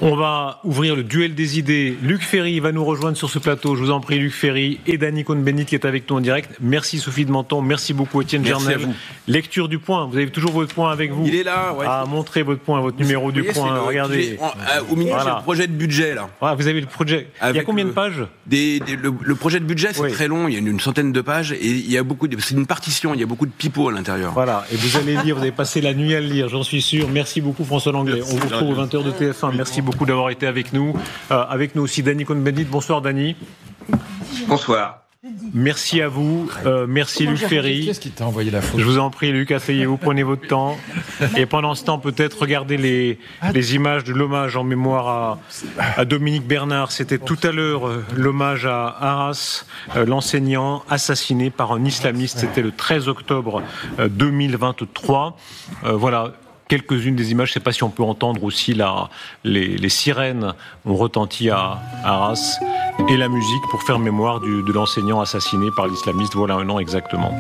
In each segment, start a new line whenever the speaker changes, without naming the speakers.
On va ouvrir le duel des idées. Luc Ferry va nous rejoindre sur ce plateau. Je vous en prie, Luc Ferry et Dany Cohn-Bendit qui est avec nous en direct. Merci Sophie de Menton, merci beaucoup Étienne Gernel. Lecture du point, vous avez toujours votre point avec vous.
Il est là, ouais.
Montrez votre point, votre numéro du point. Regardez.
Au milieu, c'est le projet de budget, là.
Voilà, vous avez le projet. Il y a combien de pages ?
Le projet de budget, c'est très long, il y a une centaine de pages et il y a c'est une partition, il y a beaucoup de pipeaux à l'intérieur.
Voilà, et vous allez lire, vous avez passé la nuit à le lire, j'en suis sûr. Merci beaucoup François Langlais. On vous retrouve aux 20h de TF1. Merci beaucoup d'avoir été avec nous. Avec nous aussi Dany Cohn-Bendit. Bonsoir Dany.
Bonsoir.
Merci à vous. Merci Luc Ferry.
Qu'est-ce qui t'a envoyé la photo ?
Je vous en prie Luc, asseyez-vous, prenez votre temps. Et pendant ce temps, peut-être regardez les images de l'hommage en mémoire à Dominique Bernard. C'était tout à l'heure l'hommage à Arras, l'enseignant assassiné par un islamiste. C'était le 13 octobre 2023. Voilà. Quelques-unes des images, je ne sais pas si on peut entendre aussi les sirènes ont retenti à Arras et la musique pour faire mémoire de l'enseignant assassiné par l'islamiste, voilà un an exactement.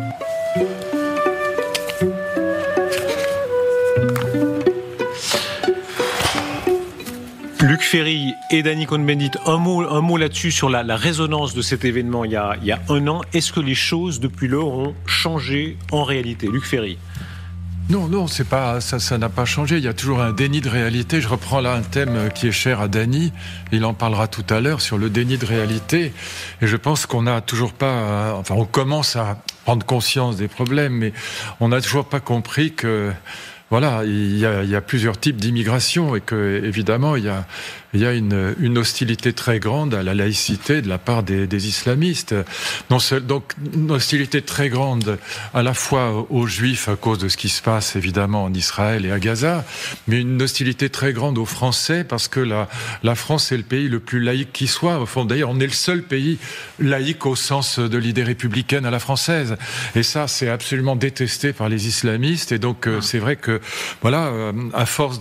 Luc Ferry et Dany Cohn-Bendit, un mot là-dessus sur la résonance de cet événement il y a un an. Est-ce que les choses depuis lors ont changé en réalité ? Luc Ferry.
Non, c'est pas ça n'a pas changé. Il y a toujours un déni de réalité. Je reprends là un thème qui est cher à Dany. Il en parlera tout à l'heure sur le déni de réalité. Et je pense qu'on n'a toujours pas. On commence à prendre conscience des problèmes, mais on n'a toujours pas compris que. Voilà, il y a plusieurs types d'immigration et que évidemment il y a une hostilité très grande à la laïcité de la part des islamistes. Donc une hostilité très grande à la fois aux Juifs à cause de ce qui se passe évidemment en Israël et à Gaza, mais une hostilité très grande aux Français parce que la France est le pays le plus laïque qui soit. Au fond, d'ailleurs, on est le seul pays laïque au sens de l'idée républicaine à la française. Et ça, c'est absolument détesté par les islamistes. Et donc, c'est vrai que voilà, à force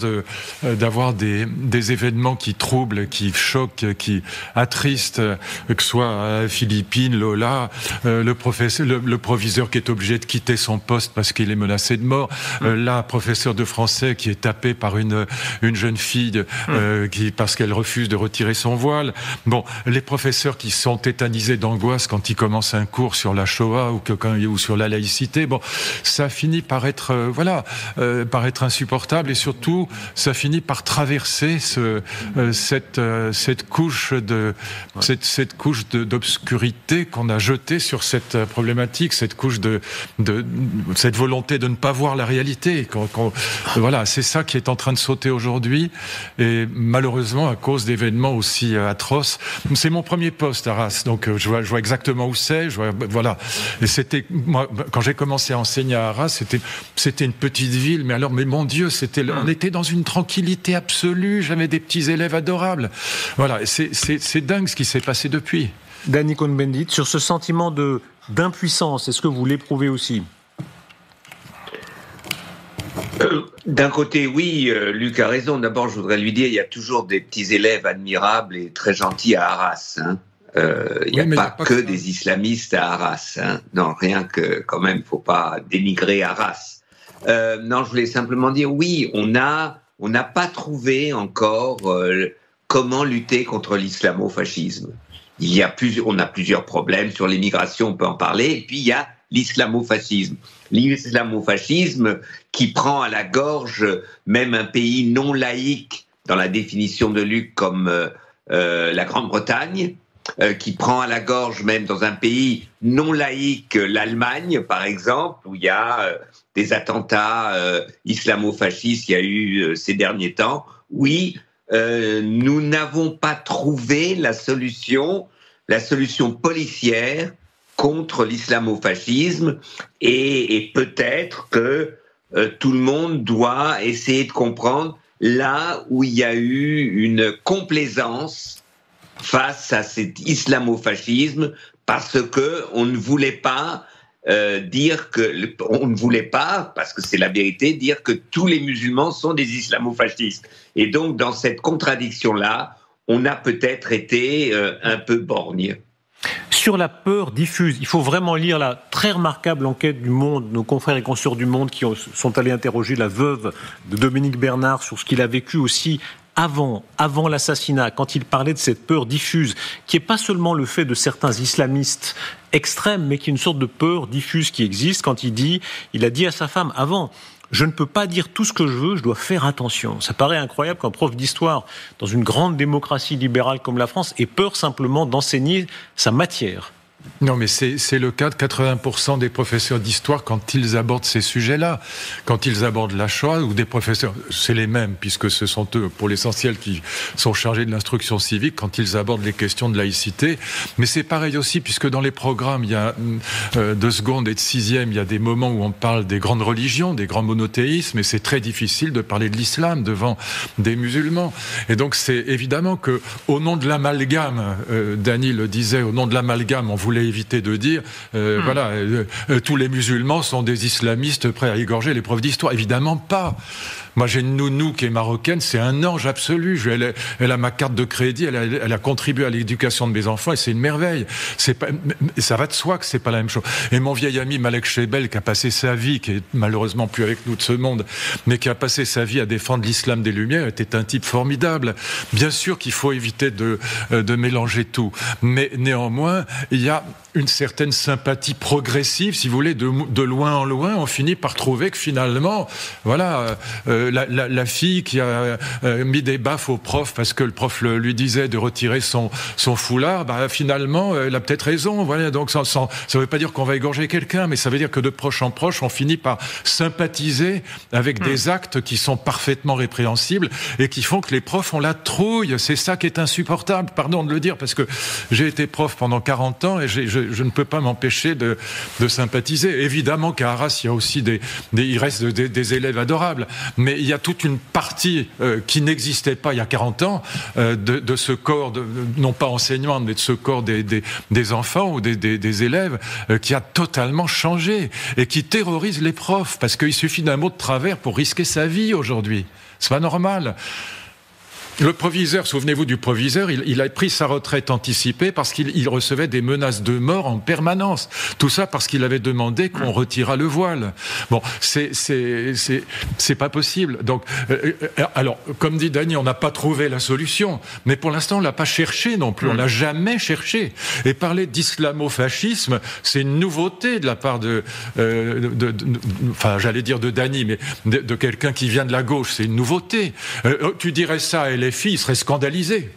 d'avoir des événements qui troublent, qui choquent, qui attristent, que ce soit à Philippines, Lola, le proviseur qui est obligé de quitter son poste parce qu'il est menacé de mort, la professeure de français qui est tapée par une jeune fille parce qu'elle refuse de retirer son voile. Bon, les professeurs qui sont tétanisés d'angoisse quand ils commencent un cours sur la Shoah ou sur la laïcité. Bon, ça finit par être par être insupportable et surtout ça finit par traverser cette couche d'obscurité qu'on a jetée sur cette problématique, cette couche de cette volonté de ne pas voir la réalité. Voilà, c'est ça qui est en train de sauter aujourd'hui et malheureusement à cause d'événements aussi atroces. C'est mon premier poste à Arras, donc je vois exactement où c'est. Voilà, et c'était moi quand j'ai commencé à enseigner à Arras, c'était une petite ville, mais mon Dieu, on était dans une tranquillité absolue. J'avais des petits élèves adorables. Voilà, c'est dingue ce qui s'est passé depuis.
Dany Cohn-Bendit, sur ce sentiment d'impuissance, est-ce que vous l'éprouvez aussi ?
D'un côté, oui, Luc a raison. D'abord, je voudrais lui dire, il y a toujours des petits élèves admirables et très gentils à Arras. Il n'y a pas que des islamistes à Arras. Non, rien que, quand même, faut pas dénigrer Arras. Non, je voulais simplement dire, oui, on n'a pas trouvé encore comment lutter contre l'islamo-fascisme. On a plusieurs problèmes sur l'immigration, on peut en parler, et puis il y a l'islamo-fascisme. L'islamo-fascisme qui prend à la gorge même un pays non laïque, dans la définition de Luc, comme la Grande-Bretagne, qui prend à la gorge même dans un pays non laïque, l'Allemagne par exemple, où il y a des attentats islamo-fascistes qu'il y a eu ces derniers temps. Oui, nous n'avons pas trouvé la solution policière contre l'islamo-fascisme et peut-être que tout le monde doit essayer de comprendre là où il y a eu une complaisance face à cet islamo-fascisme parce que on ne voulait pas parce que c'est la vérité, dire que tous les musulmans sont des islamo-fascistes. Et donc, dans cette contradiction-là, on a peut-être été un peu borgne.
Sur la peur diffuse, il faut vraiment lire la très remarquable enquête du Monde, nos confrères et consoeurs du Monde qui sont allés interroger la veuve de Dominique Bernard sur ce qu'il a vécu aussi avant l'assassinat, quand il parlait de cette peur diffuse, qui n'est pas seulement le fait de certains islamistes extrêmes, mais qui est une sorte de peur diffuse qui existe, quand il a dit à sa femme avant, je ne peux pas dire tout ce que je veux, je dois faire attention. Ça paraît incroyable qu'un prof d'histoire, dans une grande démocratie libérale comme la France, ait peur simplement d'enseigner sa matière.
Non, mais c'est le cas de 80% des professeurs d'histoire quand ils abordent ces sujets-là. Quand ils abordent la Shoah, ou des professeurs, c'est les mêmes, puisque ce sont eux, pour l'essentiel, qui sont chargés de l'instruction civique, quand ils abordent les questions de laïcité. Mais c'est pareil aussi, puisque dans les programmes, il y a de seconde et de sixième, il y a des moments où on parle des grandes religions, des grands monothéismes, et c'est très difficile de parler de l'islam devant des musulmans. Et donc c'est évidemment que, au nom de l'amalgame, Dany le disait, au nom de l'amalgame, on voulait éviter de dire tous les musulmans sont des islamistes prêts à égorger les profs d'histoire. Évidemment pas. Moi, j'ai une nounou qui est marocaine, c'est un ange absolu. Elle a ma carte de crédit, elle a contribué à l'éducation de mes enfants et c'est une merveille. Ça va de soi que c'est pas la même chose. Et mon vieil ami Malek Chebel, qui a passé sa vie, qui est malheureusement plus avec nous de ce monde, mais qui a passé sa vie à défendre l'islam des Lumières, était un type formidable. Bien sûr qu'il faut éviter de mélanger tout. Mais néanmoins, il y a une certaine sympathie progressive, si vous voulez, de loin en loin, on finit par trouver que finalement, voilà, la fille qui a mis des baffes au prof parce que le prof lui disait de retirer son foulard, bah finalement, elle a peut-être raison. Voilà, donc ça veut pas dire qu'on va égorger quelqu'un, mais ça veut dire que de proche en proche, on finit par sympathiser avec des actes qui sont parfaitement répréhensibles et qui font que les profs ont la trouille. C'est ça qui est insupportable. Pardon de le dire parce que j'ai été prof pendant 40 ans et je ne peux pas m'empêcher de sympathiser. Évidemment qu'à Arras, il y a aussi il reste des élèves adorables, mais il y a toute une partie qui n'existait pas il y a 40 ans de ce corps, non pas enseignant, mais de ce corps des enfants ou des élèves qui a totalement changé et qui terrorise les profs parce qu'il suffit d'un mot de travers pour risquer sa vie aujourd'hui. C'est pas normal. Le proviseur, souvenez-vous du proviseur, il a pris sa retraite anticipée parce qu'il recevait des menaces de mort en permanence. Tout ça parce qu'il avait demandé qu'on retirât le voile. Bon, c'est pas possible. Donc, alors, comme dit Dany, on n'a pas trouvé la solution, mais pour l'instant, on l'a pas cherché non plus. On l'a jamais cherché. Et parler d'islamo-fascisme, c'est une nouveauté de la part enfin, j'allais dire de Dany, mais de quelqu'un qui vient de la gauche. C'est une nouveauté. Tu dirais ça à les filles seraient scandalisées.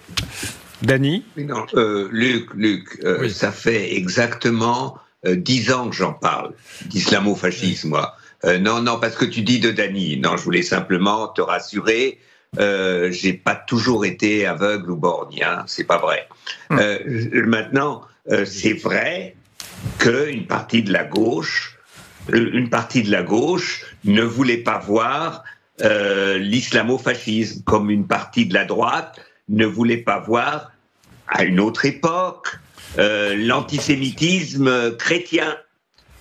Dany ?
Non, Luc, oui. Ça fait exactement 10 ans que j'en parle, d'islamo-fascisme, moi. Non, parce que tu dis de Dany. Non, je voulais simplement te rassurer, j'ai pas toujours été aveugle ou borgne, hein, c'est pas vrai. Maintenant, c'est vrai qu'une partie de la gauche ne voulait pas voir l'islamo-fascisme, comme une partie de la droite ne voulait pas voir, à une autre époque, l'antisémitisme chrétien.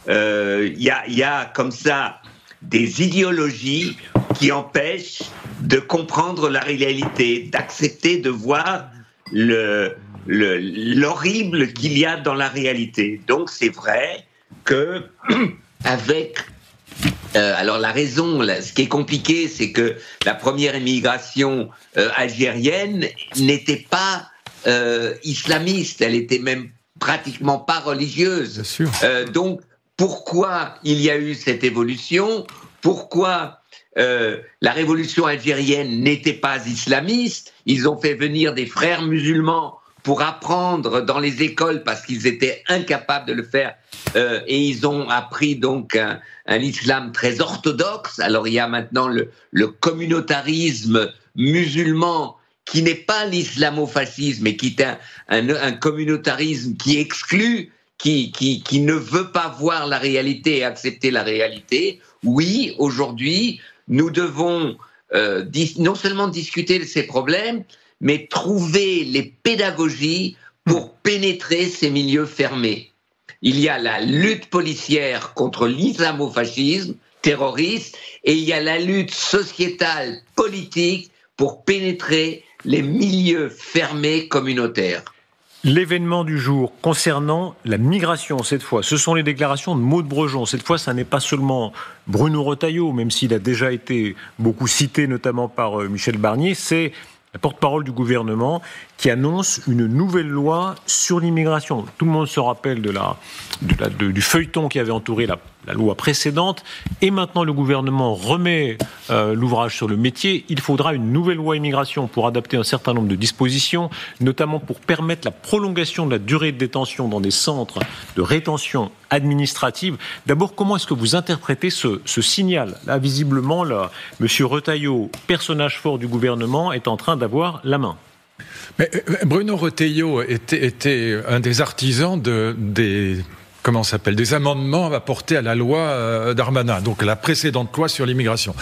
Il y a comme ça des idéologies qui empêchent de comprendre la réalité, d'accepter de voir l'horrible qu'il y a dans la réalité. Donc c'est vrai que avec alors la raison, ce qui est compliqué, c'est que la première immigration algérienne n'était pas islamiste, elle était même pratiquement pas religieuse.
Bien sûr.
Donc pourquoi il y a eu cette évolution ? Pourquoi la révolution algérienne n'était pas islamiste ? Ils ont fait venir des frères musulmans pour apprendre dans les écoles parce qu'ils étaient incapables de le faire et ils ont appris donc un islam très orthodoxe. Alors il y a maintenant le communautarisme musulman qui n'est pas l'islamo-fascisme mais qui est un communautarisme qui exclut, qui ne veut pas voir la réalité et accepter la réalité. Oui, aujourd'hui, nous devons non seulement discuter de ces problèmes, mais trouver les pédagogies pour pénétrer ces milieux fermés. Il y a la lutte policière contre l'islamo-fascisme terroriste et il y a la lutte sociétale, politique pour pénétrer les milieux fermés communautaires.
L'événement du jour concernant la migration, cette fois, ce sont les déclarations de Maud Brejon. Cette fois, ça n'est pas seulement Bruno Retailleau, même s'il a déjà été beaucoup cité, notamment par Michel Barnier, c'est la porte-parole du gouvernement, qui annonce une nouvelle loi sur l'immigration. Tout le monde se rappelle du feuilleton qui avait entouré la loi précédente, et maintenant le gouvernement remet l'ouvrage sur le métier. Il faudra une nouvelle loi immigration pour adapter un certain nombre de dispositions, notamment pour permettre la prolongation de la durée de détention dans des centres de rétention administrative. D'abord, comment est-ce que vous interprétez ce signal ? Là, visiblement, M. Retailleau, personnage fort du gouvernement, est en train d'avoir la main.
Mais Bruno Retailleau était un des artisans des amendements apportés à la loi Darmanin, donc la précédente loi sur l'immigration.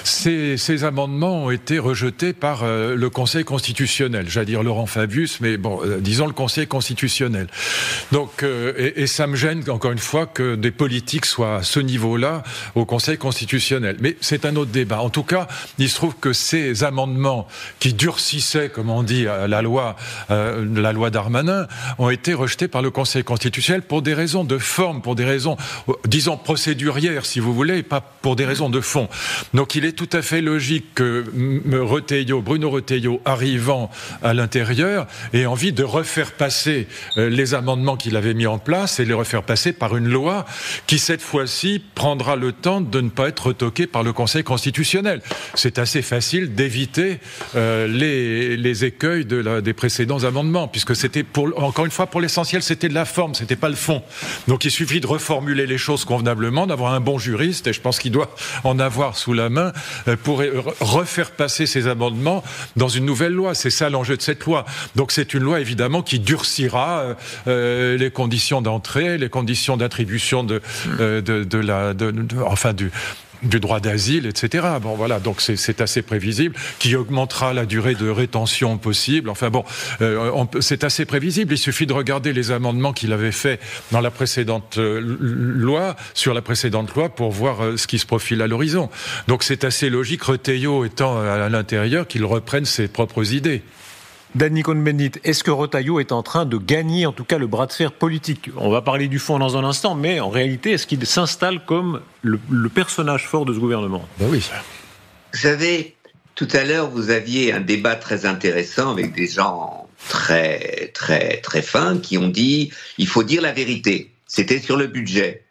Ces amendements ont été rejetés par le Conseil constitutionnel. J'allais dire Laurent Fabius, mais bon, disons le Conseil constitutionnel. Donc, et ça me gêne, encore une fois, que des politiques soient à ce niveau-là au Conseil constitutionnel. Mais c'est un autre débat. En tout cas, il se trouve que ces amendements qui durcissaient, comme on dit, la loi Darmanin, ont été rejetés par le Conseil constitutionnel pour des raisons de forme, pour des raisons, disons, procédurières, si vous voulez, et pas pour des raisons de fond. Donc il est tout à fait logique que Bruno Retailleau, arrivant à l'intérieur, ait envie de refaire passer les amendements qu'il avait mis en place et les refaire passer par une loi qui, cette fois-ci, prendra le temps de ne pas être retoquée par le Conseil constitutionnel. C'est assez facile d'éviter les écueils des précédents amendements, puisque c'était, encore une fois, pour l'essentiel, c'était de la forme, c'était pas le fond. Donc il suffit de reformuler les choses convenablement, d'avoir un bon juriste, et je pense qu'il doit en avoir sous la main, pour refaire passer ces amendements dans une nouvelle loi. C'est ça l'enjeu de cette loi. Donc c'est une loi évidemment qui durcira les conditions d'entrée, les conditions d'attribution du droit d'asile, etc. Bon, voilà, donc c'est assez prévisible, qui augmentera la durée de rétention possible. Enfin bon, c'est assez prévisible. Il suffit de regarder les amendements qu'il avait fait dans la précédente loi, sur la précédente loi, pour voir ce qui se profile à l'horizon. Donc c'est assez logique, Retailleau étant à l'intérieur, qu'il reprenne ses propres idées.
Danny Cohn-Bendit, est-ce que Retailleau est en train de gagner, en tout cas, le bras de fer politique ? On va parler du fond dans un instant, mais en réalité, est-ce qu'il s'installe comme le personnage fort de ce gouvernement ?
Ben oui.
Vous savez, tout à l'heure, vous aviez un débat très intéressant avec des gens très, très, très fins qui ont dit « il faut dire la vérité ». C'était sur le budget.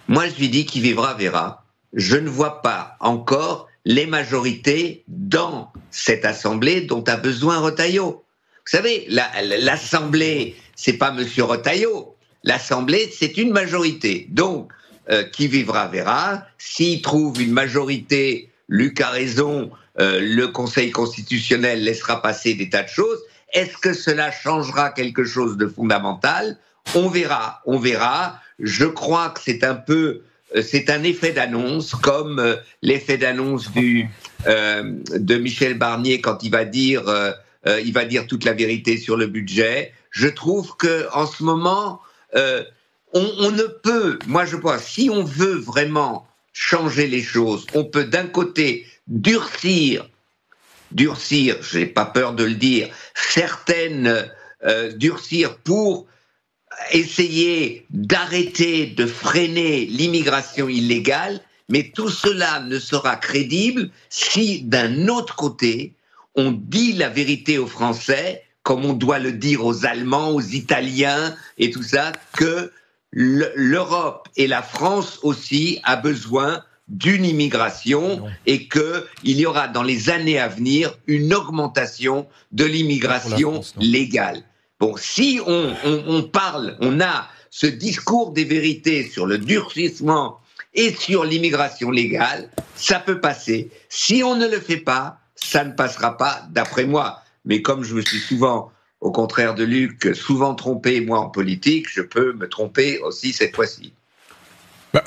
Moi, je lui dis « qui vivra verra ». Je ne vois pas encore les majorités dans cette assemblée dont a besoin Retailleau. Vous savez, l'assemblée, c'est pas Monsieur Retailleau. L'assemblée, c'est une majorité. Donc, qui vivra verra. S'il trouve une majorité, Luc a raison, le Conseil constitutionnel laissera passer des tas de choses. Est-ce que cela changera quelque chose de fondamental ? On verra. Je crois que c'est un effet d'annonce, comme l'effet d'annonce de Michel Barnier quand il va dire toute la vérité sur le budget. Je trouve que en ce moment, on ne peut. Moi, je pense, si on veut vraiment changer les choses, on peut d'un côté durcir. J'ai pas peur de le dire. Durcir pour essayer d'arrêter, de freiner l'immigration illégale, mais tout cela ne sera crédible si, d'un autre côté, on dit la vérité aux Français, comme on doit le dire aux Allemands, aux Italiens et tout ça, que l'Europe et la France aussi a besoin d'une immigration et qu'il y aura dans les années à venir une augmentation de l'immigration légale. Bon, si on parle, on a ce discours des vérités sur le durcissement et sur l'immigration légale, ça peut passer. Si on ne le fait pas, ça ne passera pas, d'après moi. Mais comme je me suis souvent, au contraire de Luc, souvent trompé, moi, en politique, je peux me tromper aussi cette fois-ci.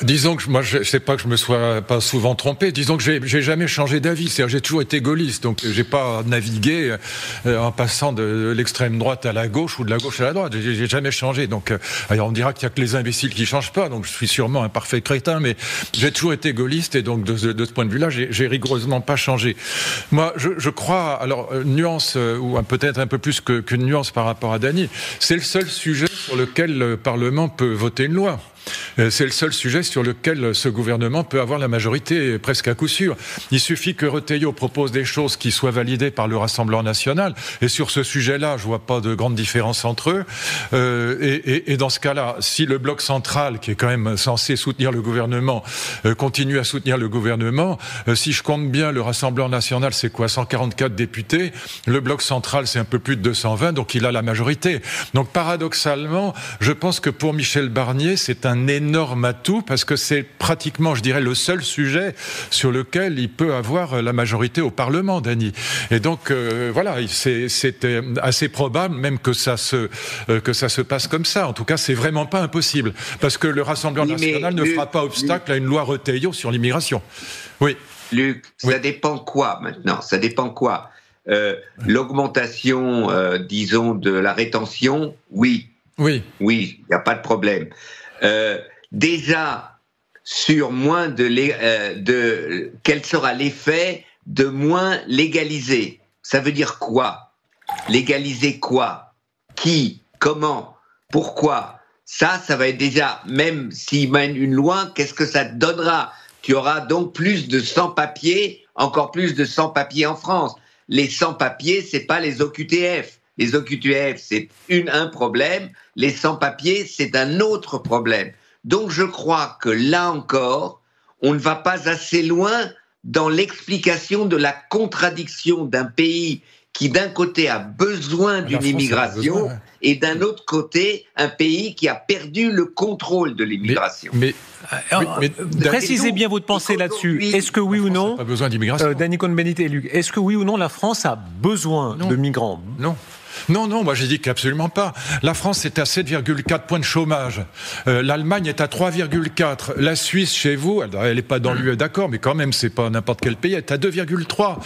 Disons que moi, je sais pas que je me sois pas souvent trompé. Disons que j'ai jamais changé d'avis. C'est-à-dire, j'ai toujours été gaulliste, donc j'ai pas navigué en passant de l'extrême droite à la gauche ou de la gauche à la droite. J'ai jamais changé. Donc, alors on dira qu'il y a que les imbéciles qui changent pas. Donc, je suis sûrement un parfait crétin, mais j'ai toujours été gaulliste et donc de ce point de vue-là, j'ai rigoureusement pas changé. Moi, je crois, alors nuance ou peut-être un peu plus qu'une nuance par rapport à Danny, c'est le seul sujet sur lequel le Parlement peut voter une loi. C'est le seul sujet sur lequel ce gouvernement peut avoir la majorité, presque à coup sûr. Il suffit que Retailleau propose des choses qui soient validées par le Rassemblement national, et sur ce sujet-là, je vois pas de grande différence entre eux. Et dans ce cas-là, si le bloc central, qui est quand même censé soutenir le gouvernement, continue à soutenir le gouvernement, si je compte bien, le Rassemblement national, c'est quoi, 144 députés, le bloc central, c'est un peu plus de 220, donc il a la majorité. Donc paradoxalement, je pense que pour Michel Barnier, c'est un énorme atout, parce que c'est pratiquement, je dirais, le seul sujet sur lequel il peut avoir la majorité au Parlement, Dany. Et donc, voilà, c'est assez probable même que ça se passe comme ça. En tout cas, c'est vraiment pas impossible, parce que le Rassemblement national ne fera pas obstacle à une loi Retailleau sur l'immigration. Oui.
Luc, ça dépend quoi maintenant ? Ça dépend quoi ? L'augmentation, disons, de la rétention, oui. Oui, il n'y a pas de problème. Déjà, sur moins quel sera l'effet de moins légaliser ? Ça veut dire quoi ? Légaliser quoi ? Qui ? Comment ? Pourquoi ? Ça va être déjà, même s'il mène une loi, qu'est-ce que ça te donnera ? Tu auras donc plus de sans-papiers, encore plus de sans-papiers en France. Les sans-papiers, c'est pas les OQTF. Les OQTF, c'est un problème. Les sans-papiers, c'est un autre problème. Donc je crois que là encore, on ne va pas assez loin dans l'explication de la contradiction d'un pays qui d'un côté a besoin d'une immigration et d'un autre côté un pays qui a perdu le contrôle de l'immigration.
Mais précisez bien votre pensée là-dessus. Est-ce que oui ou non,
pas besoin d'immigration.
Dany Cohn-Bendit et Luc, est-ce que oui ou non la France a besoin de migrants ?
Non, moi j'ai dit qu'absolument pas. La France est à 7,4 points de chômage. L'Allemagne est à 3,4. La Suisse, chez vous, elle n'est pas dans l'UE, d'accord, mais quand même, c'est pas n'importe quel pays, elle est à 2,3.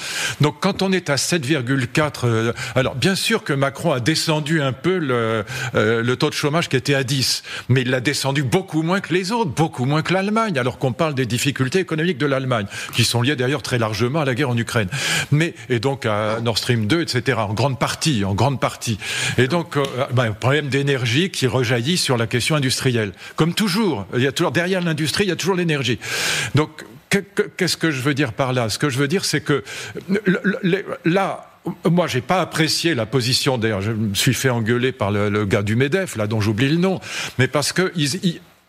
Donc quand on est à 7,4, alors bien sûr que Macron a descendu un peu le taux de chômage qui était à 10, mais il l'a descendu beaucoup moins que les autres, beaucoup moins que l'Allemagne, alors qu'on parle des difficultés économiques de l'Allemagne, qui sont liées d'ailleurs très largement à la guerre en Ukraine. Et donc à Nord Stream 2, etc., en grande partie. Et donc, un problème d'énergie qui rejaillit sur la question industrielle. Comme toujours, derrière l'industrie, il y a toujours l'énergie. Donc, qu'est-ce que je veux dire par là ? Ce que je veux dire, c'est que là, moi, j'ai pas apprécié la position. D'ailleurs, je me suis fait engueuler par le gars du MEDEF, là, dont j'oublie le nom, mais parce que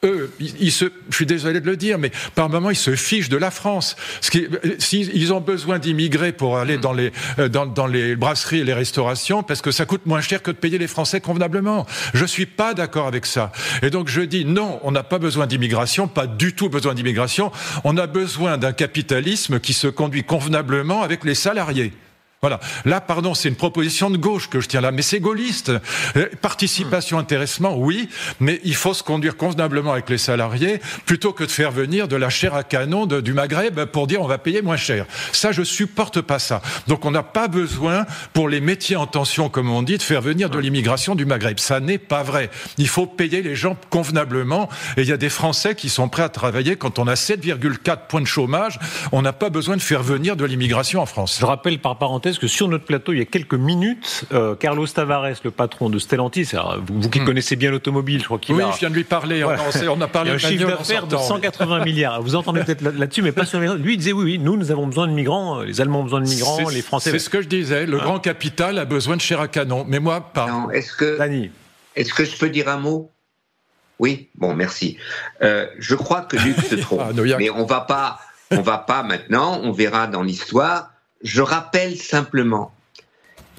je suis désolé de le dire, mais par moments, ils se fichent de la France. Ils ont besoin d'immigrer pour aller dans les brasseries et les restaurations, parce que ça coûte moins cher que de payer les Français convenablement. Je suis pas d'accord avec ça. Et donc, je dis non, on n'a pas besoin d'immigration, pas du tout besoin d'immigration. On a besoin d'un capitalisme qui se conduit convenablement avec les salariés. Voilà. Là, pardon, c'est une proposition de gauche que je tiens là, mais c'est gaulliste. Participation, intéressement, oui, mais il faut se conduire convenablement avec les salariés plutôt que de faire venir de la chair à canon du Maghreb pour dire on va payer moins cher. Ça, je supporte pas ça. Donc, on n'a pas besoin, pour les métiers en tension, comme on dit, de faire venir de l'immigration du Maghreb. Ça n'est pas vrai. Il faut payer les gens convenablement, et il y a des Français qui sont prêts à travailler. Quand on a 7,4 points de chômage, on n'a pas besoin de faire venir de l'immigration en France.
Je rappelle par parenthèse que sur notre plateau, il y a quelques minutes, Carlos Tavares, le patron de Stellantis, vous qui connaissez bien l'automobile, je crois qu'il
je viens de lui parler. Voilà. On a parlé
de chiffre d'affaires de 180 milliards. Vous entendez peut-être là-dessus, mais pas sur les autres. Lui, il disait oui, nous avons besoin de migrants, les Allemands ont besoin de migrants, les Français...
C'est ce que je disais, le grand capital a besoin de chair à canon, mais moi, pas.
Non, est-ce que je peux dire un mot ? Oui, bon, merci. Je crois que Luc se trompe, mais on va pas maintenant, on verra dans l'histoire. Je rappelle simplement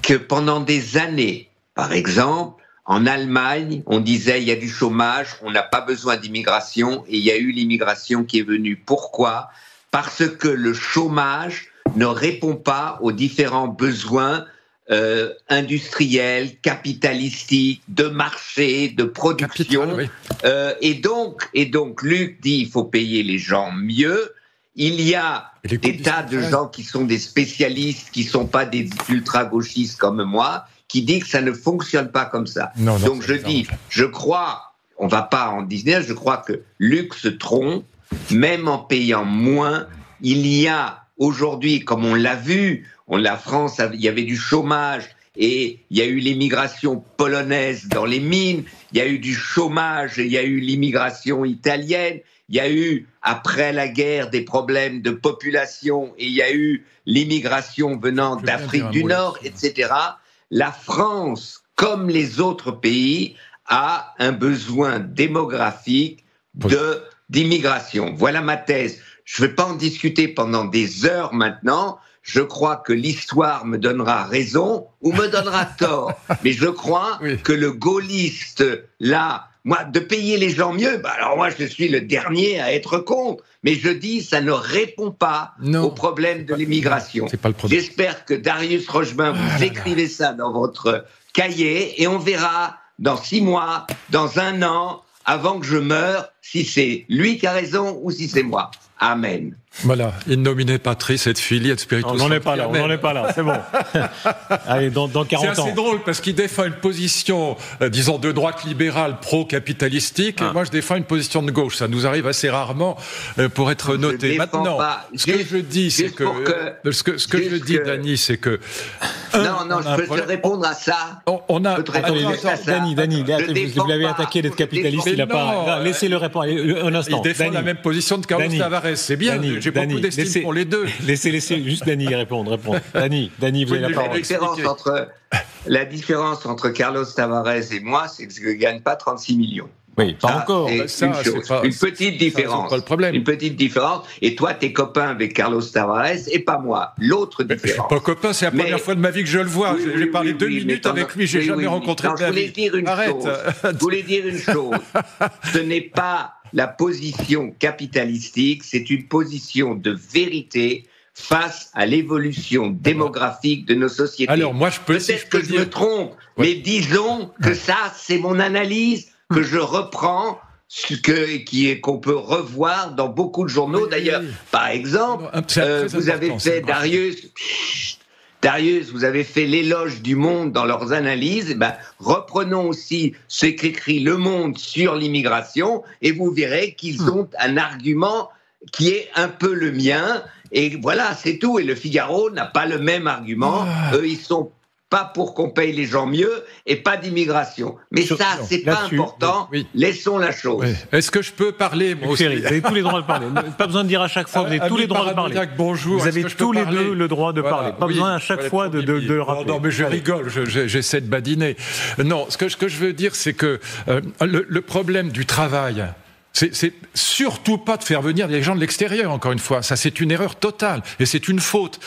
que pendant des années, par exemple, en Allemagne, on disait il y a du chômage, on n'a pas besoin d'immigration, et il y a eu l'immigration qui est venue. Pourquoi ? Parce que le chômage ne répond pas aux différents besoins industriels, capitalistiques, de marché, de production. Et donc, Luc dit il faut payer les gens mieux. Il y a des tas de gens qui sont des spécialistes, qui ne sont pas des ultra-gauchistes comme moi, qui disent que ça ne fonctionne pas comme ça. Donc je dis, je crois, on ne va pas en dire, je crois que Luc se trompe, même en payant moins, il y a aujourd'hui, comme on l'a vu, la France, il y avait du chômage, et il y a eu l'immigration polonaise dans les mines, il y a eu du chômage, il y a eu l'immigration italienne, il y a eu, après la guerre, des problèmes de population, et il y a eu l'immigration venant d'Afrique du Nord, etc. La France, comme les autres pays, a un besoin démographique d'immigration. Voilà ma thèse. Je ne vais pas en discuter pendant des heures maintenant. Je crois que l'histoire me donnera raison ou me donnera tort. Mais je crois que le gaulliste, là, moi, de payer les gens mieux, alors moi, je suis le dernier à être contre. Mais je dis, ça ne répond pas au problème de l'immigration. J'espère que Darius Rochebain, vous écrivez ça dans votre cahier et on verra dans 6 mois, dans 1 an, avant que je meure, si c'est lui qui a raison ou si c'est moi. Amen.
Voilà, in nomine Patris et Filii et Spiritus Sancti.
On n'en est pas là, c'est bon. Allez, dans 40 ans.
C'est assez drôle parce qu'il défend une position, disons, de droite libérale pro-capitalistique, et moi je défends une position de gauche. Ça nous arrive assez rarement pour être noté. Maintenant, ce que je dis, c'est que... Ce que je dis, Dany, c'est que...
Non, je peux te répondre à ça.
Dany, vous l'avez attaqué d'être capitaliste, il n'a pas... Laissez-le répondre, un instant.
Il défend la même position de Carlos Tavares, c'est bien. J'ai beaucoup d'estime pour les deux.
Laissez juste Dany répondre. Dany, vous avez la parole.
La différence entre Carlos Tavares et moi, c'est que je ne gagne pas 36 millions.
Oui, pas encore.
Une petite différence.
C'est pas le problème.
Une petite différence. Et toi, t'es copain avec Carlos Tavares et pas moi. L'autre différence.
Je suis pas copain, c'est la première fois de ma vie que je le vois. J'ai parlé 2 minutes avec lui, j'ai jamais rencontré de ma vie.
Je voulais dire une chose. Ce n'est pas la position capitalistique, c'est une position de vérité face à l'évolution démographique de nos sociétés.
Alors, moi,
Peut-être que je me trompe, mais disons que ça, c'est mon analyse que je reprends, qu'on peut revoir dans beaucoup de journaux. D'ailleurs, par exemple, vous avez fait, Darius, vous avez fait l'éloge du Monde dans leurs analyses. Reprenons aussi ce qu'écrit Le Monde sur l'immigration et vous verrez qu'ils ont un argument qui est un peu le mien. Et voilà, c'est tout. Et Le Figaro n'a pas le même argument. Eux, ils sont pas pour qu'on paye les gens mieux et pas d'immigration. Mais ça, c'est pas important. Laissons la chose.
Est-ce que je peux parler, moi aussi ?
Vous avez tous les droits de parler. Pas besoin de dire à chaque fois, vous avez tous les droits de parler.
Bonjour.
Vous avez tous les deux le droit de parler. Pas besoin à chaque fois de le rappeler.
Non, mais je rigole, j'essaie de badiner. Non, ce que je veux dire, c'est que le problème du travail, c'est surtout pas de faire venir des gens de l'extérieur, encore une fois. Ça, c'est une erreur totale et c'est une faute.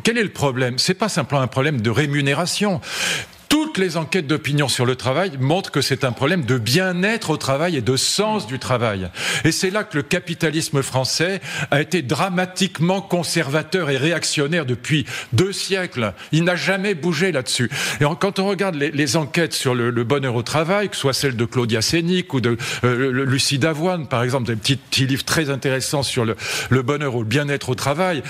Quel est le problème ? C'est pas simplement un problème de rémunération. Toutes les enquêtes d'opinion sur le travail montrent que c'est un problème de bien-être au travail et de sens du travail. Et c'est là que le capitalisme français a été dramatiquement conservateur et réactionnaire depuis 2 siècles. Il n'a jamais bougé là-dessus. Et quand on regarde les enquêtes sur le bonheur au travail, que ce soit celle de Claudia Sénic ou de Lucie Davoine, par exemple, des petits livres très intéressants sur le bonheur ou le bien-être au travail,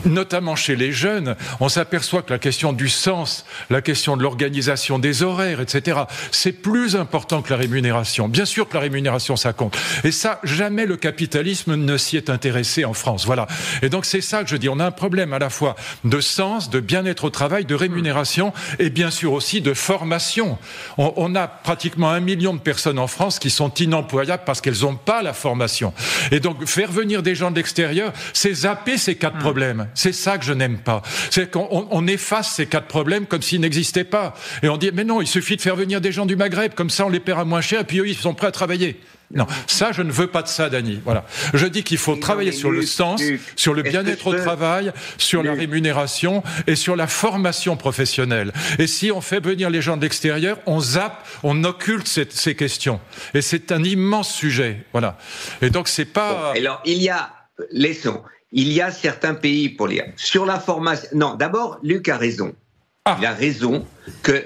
notamment chez les jeunes, on s'aperçoit que la question du sens, la question de l'organisation des horaires, etc. C'est plus important que la rémunération. Bien sûr que la rémunération, ça compte. Et ça, jamais le capitalisme ne s'y est intéressé en France. Voilà. Et donc, c'est ça que je dis. On a un problème à la fois de sens, de bien-être au travail, de rémunération et bien sûr aussi de formation. On a pratiquement 1 million de personnes en France qui sont inemployables parce qu'elles n'ont pas la formation. Et donc, faire venir des gens de l'extérieur, c'est zapper ces 4 problèmes. C'est ça que je n'aime pas. C'est qu'on efface ces 4 problèmes comme s'ils n'existaient pas. Et on dit, mais non, il suffit de faire venir des gens du Maghreb, comme ça on les paiera moins cher, et puis eux, ils sont prêts à travailler. Non, ça, je ne veux pas de ça, Dany. Voilà. Je dis qu'il faut travailler sur le sens, sur le bien-être au travail, sur la rémunération et sur la formation professionnelle. Et si on fait venir les gens de l'extérieur, on zappe, on occulte ces questions. Et c'est un immense sujet. Voilà. Et donc, c'est pas...
Bon, alors, il y a certains pays pour lire. Sur la formation... Non, d'abord, Luc a raison. Il a raison que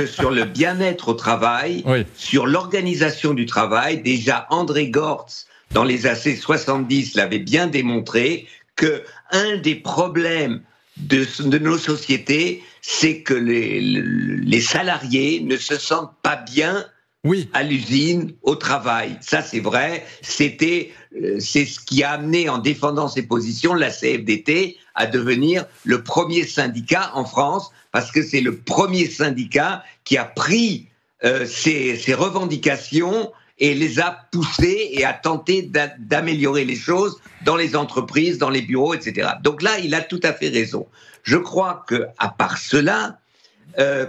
sur le bien-être au travail, sur l'organisation du travail, déjà André Gortz, dans les années 70, l'avait bien démontré, que un des problèmes de nos sociétés, c'est que les salariés ne se sentent pas bien à l'usine, au travail. Ça, c'est vrai. C'était c'est ce qui a amené, en défendant ses positions, la CFDT à devenir le premier syndicat en France, parce que c'est le premier syndicat qui a pris ces revendications et les a poussées et a tenté d'améliorer les choses dans les entreprises, dans les bureaux, etc. Donc là, il a tout à fait raison. Je crois qu'à part cela,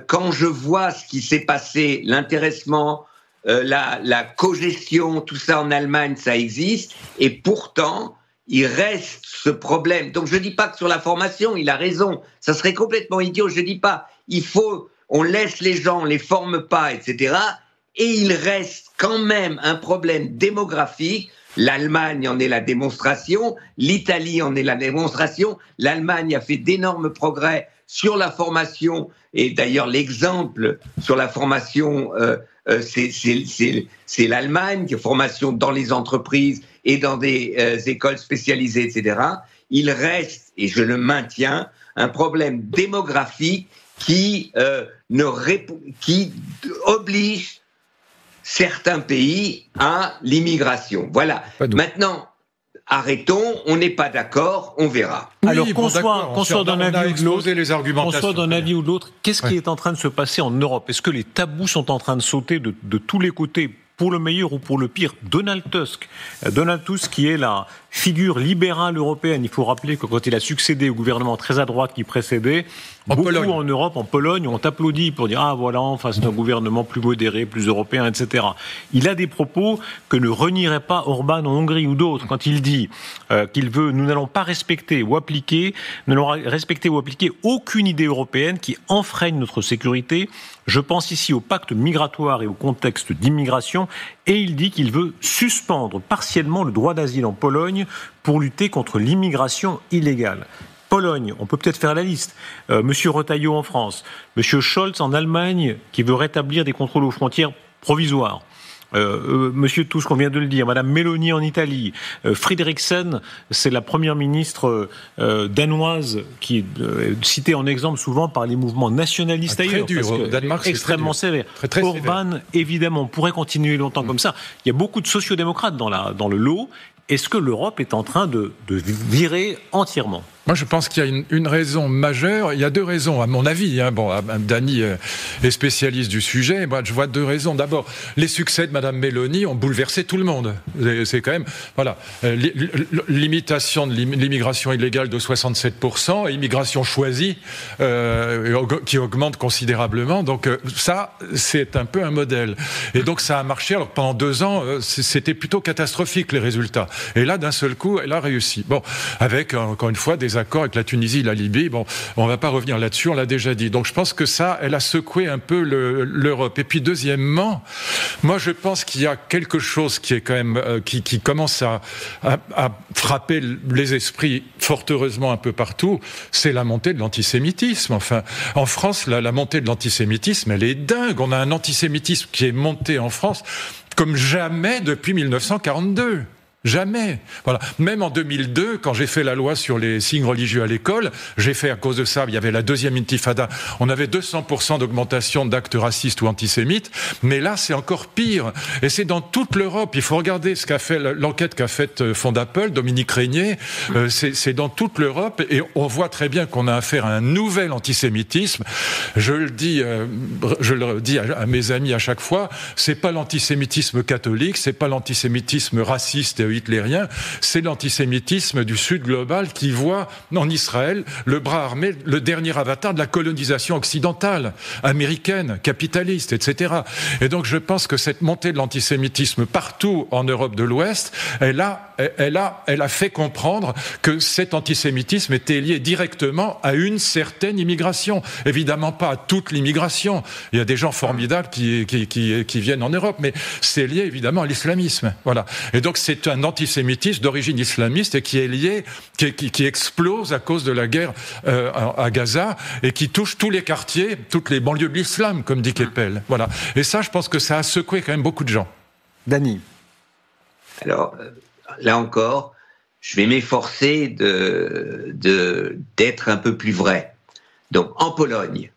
quand je vois ce qui s'est passé, l'intéressement, la cogestion, tout ça en Allemagne, ça existe, et pourtant, il reste ce problème. Donc je ne dis pas que sur la formation, il a raison, ça serait complètement idiot, je ne dis pas, on laisse les gens, on ne les forme pas, etc., et il reste quand même un problème démographique. L'Allemagne en est la démonstration, l'Italie en est la démonstration, l'Allemagne a fait d'énormes progrès sur la formation, et d'ailleurs l'exemple sur la formation, c'est l'Allemagne, qui est formation dans les entreprises et dans des écoles spécialisées, etc. Il reste, et je le maintiens, un problème démographique qui oblige certains pays à l'immigration. Voilà. Maintenant, arrêtons, on n'est pas d'accord, on verra.
Oui, alors qu'on soit d'un avis ou de l'autre, qu'est-ce qui est en train de se passer en Europe ? Est-ce que les tabous sont en train de sauter de tous les côtés, pour le meilleur ou pour le pire ? Donald Tusk, qui est la figure libérale européenne, il faut rappeler que quand il a succédé au gouvernement très à droite qui précédait, en Europe, en Pologne, on applaudit pour dire « Ah voilà, en face d'un gouvernement plus modéré, plus européen, etc. » Il a des propos que ne renierait pas Orban en Hongrie ou d'autres quand il dit nous n'allons pas respecter ou appliquer aucune idée européenne qui enfreigne notre sécurité. Je pense ici au pacte migratoire et au contexte d'immigration. Et il dit qu'il veut suspendre partiellement le droit d'asile en Pologne pour lutter contre l'immigration illégale. Pologne, on peut peut-être faire la liste. Monsieur Retailleau en France, Monsieur Scholz en Allemagne, qui veut rétablir des contrôles aux frontières provisoires. Monsieur Tusk, on vient de le dire, Madame Meloni en Italie, Frederiksen, c'est la première ministre danoise qui est citée en exemple souvent par les mouvements nationalistes ailleurs.
Très dur, Danemark, c'est
extrêmement sévère.
Très
Orban,
sévère.
Évidemment, on pourrait continuer longtemps comme ça. Il y a beaucoup de sociodémocrates dans le lot. Est-ce que l'Europe est en train de virer entièrement ?
Moi, je pense qu'il y a une raison majeure. Il y a deux raisons, à mon avis. Dany est spécialiste du sujet. Moi, je vois deux raisons. D'abord, les succès de Madame Meloni ont bouleversé tout le monde. C'est quand même, voilà, limitation de l'immigration illégale de 67%, et immigration choisie qui augmente considérablement. Donc ça, c'est un peu un modèle. Et donc ça a marché. Alors pendant 2 ans, c'était plutôt catastrophique les résultats. Et là, d'un seul coup, elle a réussi. Bon, avec encore une fois des accords avec la Tunisie, la Libye. Bon, on va pas revenir là-dessus, on l'a déjà dit. Donc je pense que ça, elle a secoué un peu l'Europe. Et puis deuxièmement, moi je pense qu'il y a quelque chose qui est quand même qui commence à frapper les esprits fort heureusement un peu partout. C'est la montée de l'antisémitisme. Enfin, en France, la montée de l'antisémitisme, elle est dingue. On a un antisémitisme qui est monté en France comme jamais depuis 1942. Jamais. Voilà. Même en 2002, quand j'ai fait la loi sur les signes religieux à l'école, j'ai fait à cause de ça, il y avait la deuxième intifada, on avait 200% d'augmentation d'actes racistes ou antisémites, mais là c'est encore pire. Et c'est dans toute l'Europe. Il faut regarder ce qu'a fait l'enquête qu'a faite Fondapol, Dominique Régnier. C'est dans toute l'Europe et on voit très bien qu'on a affaire à un nouvel antisémitisme. Je le dis à mes amis à chaque fois, c'est pas l'antisémitisme catholique, c'est pas l'antisémitisme raciste et hitlérien, c'est l'antisémitisme du Sud global qui voit en Israël le bras armé, le dernier avatar de la colonisation occidentale, américaine, capitaliste, etc. Et donc je pense que cette montée de l'antisémitisme partout en Europe de l'Ouest, elle a fait comprendre que cet antisémitisme était lié directement à une certaine immigration. Évidemment pas à toute l'immigration. Il y a des gens formidables qui viennent en Europe, mais c'est lié évidemment à l'islamisme. Voilà. Et donc c'est un antisémitisme d'origine islamiste et qui est lié, qui explose à cause de la guerre à Gaza et qui touche tous les quartiers, toutes les banlieues de l'islam, comme dit Keppel. Voilà. Et ça, je pense que ça a secoué quand même beaucoup de gens.
Dany.
Alors, là encore, je vais m'efforcer d'être un peu plus vrai. Donc, en Pologne,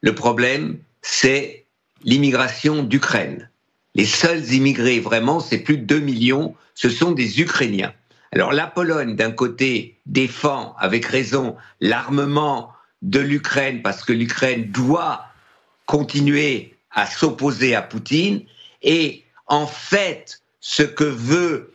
le problème, c'est l'immigration d'Ukraine. Les seuls immigrés, vraiment, c'est plus de 2 millions, ce sont des Ukrainiens. Alors la Pologne, d'un côté, défend avec raison l'armement de l'Ukraine parce que l'Ukraine doit continuer à s'opposer à Poutine. Et en fait, ce que veut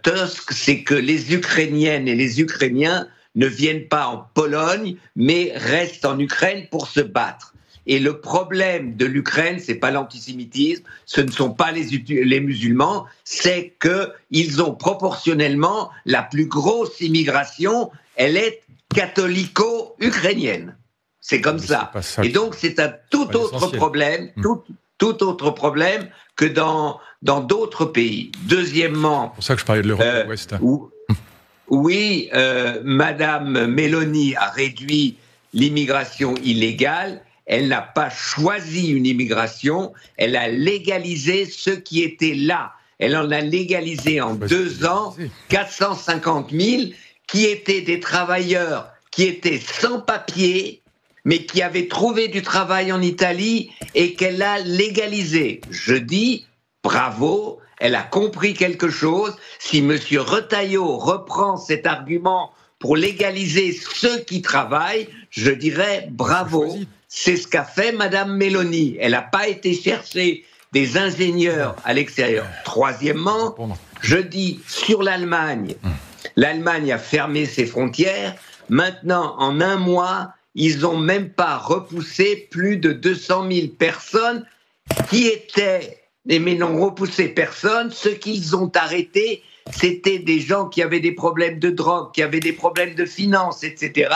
Tusk, c'est que les Ukrainiennes et les Ukrainiens ne viennent pas en Pologne, mais restent en Ukraine pour se battre. Et le problème de l'Ukraine, c'est pas l'antisémitisme, ce ne sont pas les musulmans, c'est qu'ils ont proportionnellement la plus grosse immigration, elle est catholico-ukrainienne. C'est comme ça. Et donc c'est un tout autre problème, tout autre problème que dans d'autres pays. Deuxièmement,
c'est pour ça que je parlais de l'Europe de l'Ouest.
Oui, Madame Meloni a réduit l'immigration illégale. Elle n'a pas choisi une immigration, elle a légalisé ceux qui étaient là. Elle en a légalisé en 2 ans 450 000 qui étaient des travailleurs qui étaient sans papier, mais qui avaient trouvé du travail en Italie et qu'elle a légalisé. Je dis bravo, elle a compris quelque chose. Si M. Retailleau reprend cet argument pour légaliser ceux qui travaillent, je dirais bravo. C'est ce qu'a fait Madame Meloni. Elle n'a pas été chercher des ingénieurs à l'extérieur. Troisièmement, je dis sur l'Allemagne. L'Allemagne a fermé ses frontières. Maintenant, en 1 mois, ils n'ont même pas repoussé plus de 200 000 personnes qui étaient, mais n'ont repoussé personne. Ceux qu'ils ont arrêtés, c'était des gens qui avaient des problèmes de drogue, qui avaient des problèmes de finances, etc.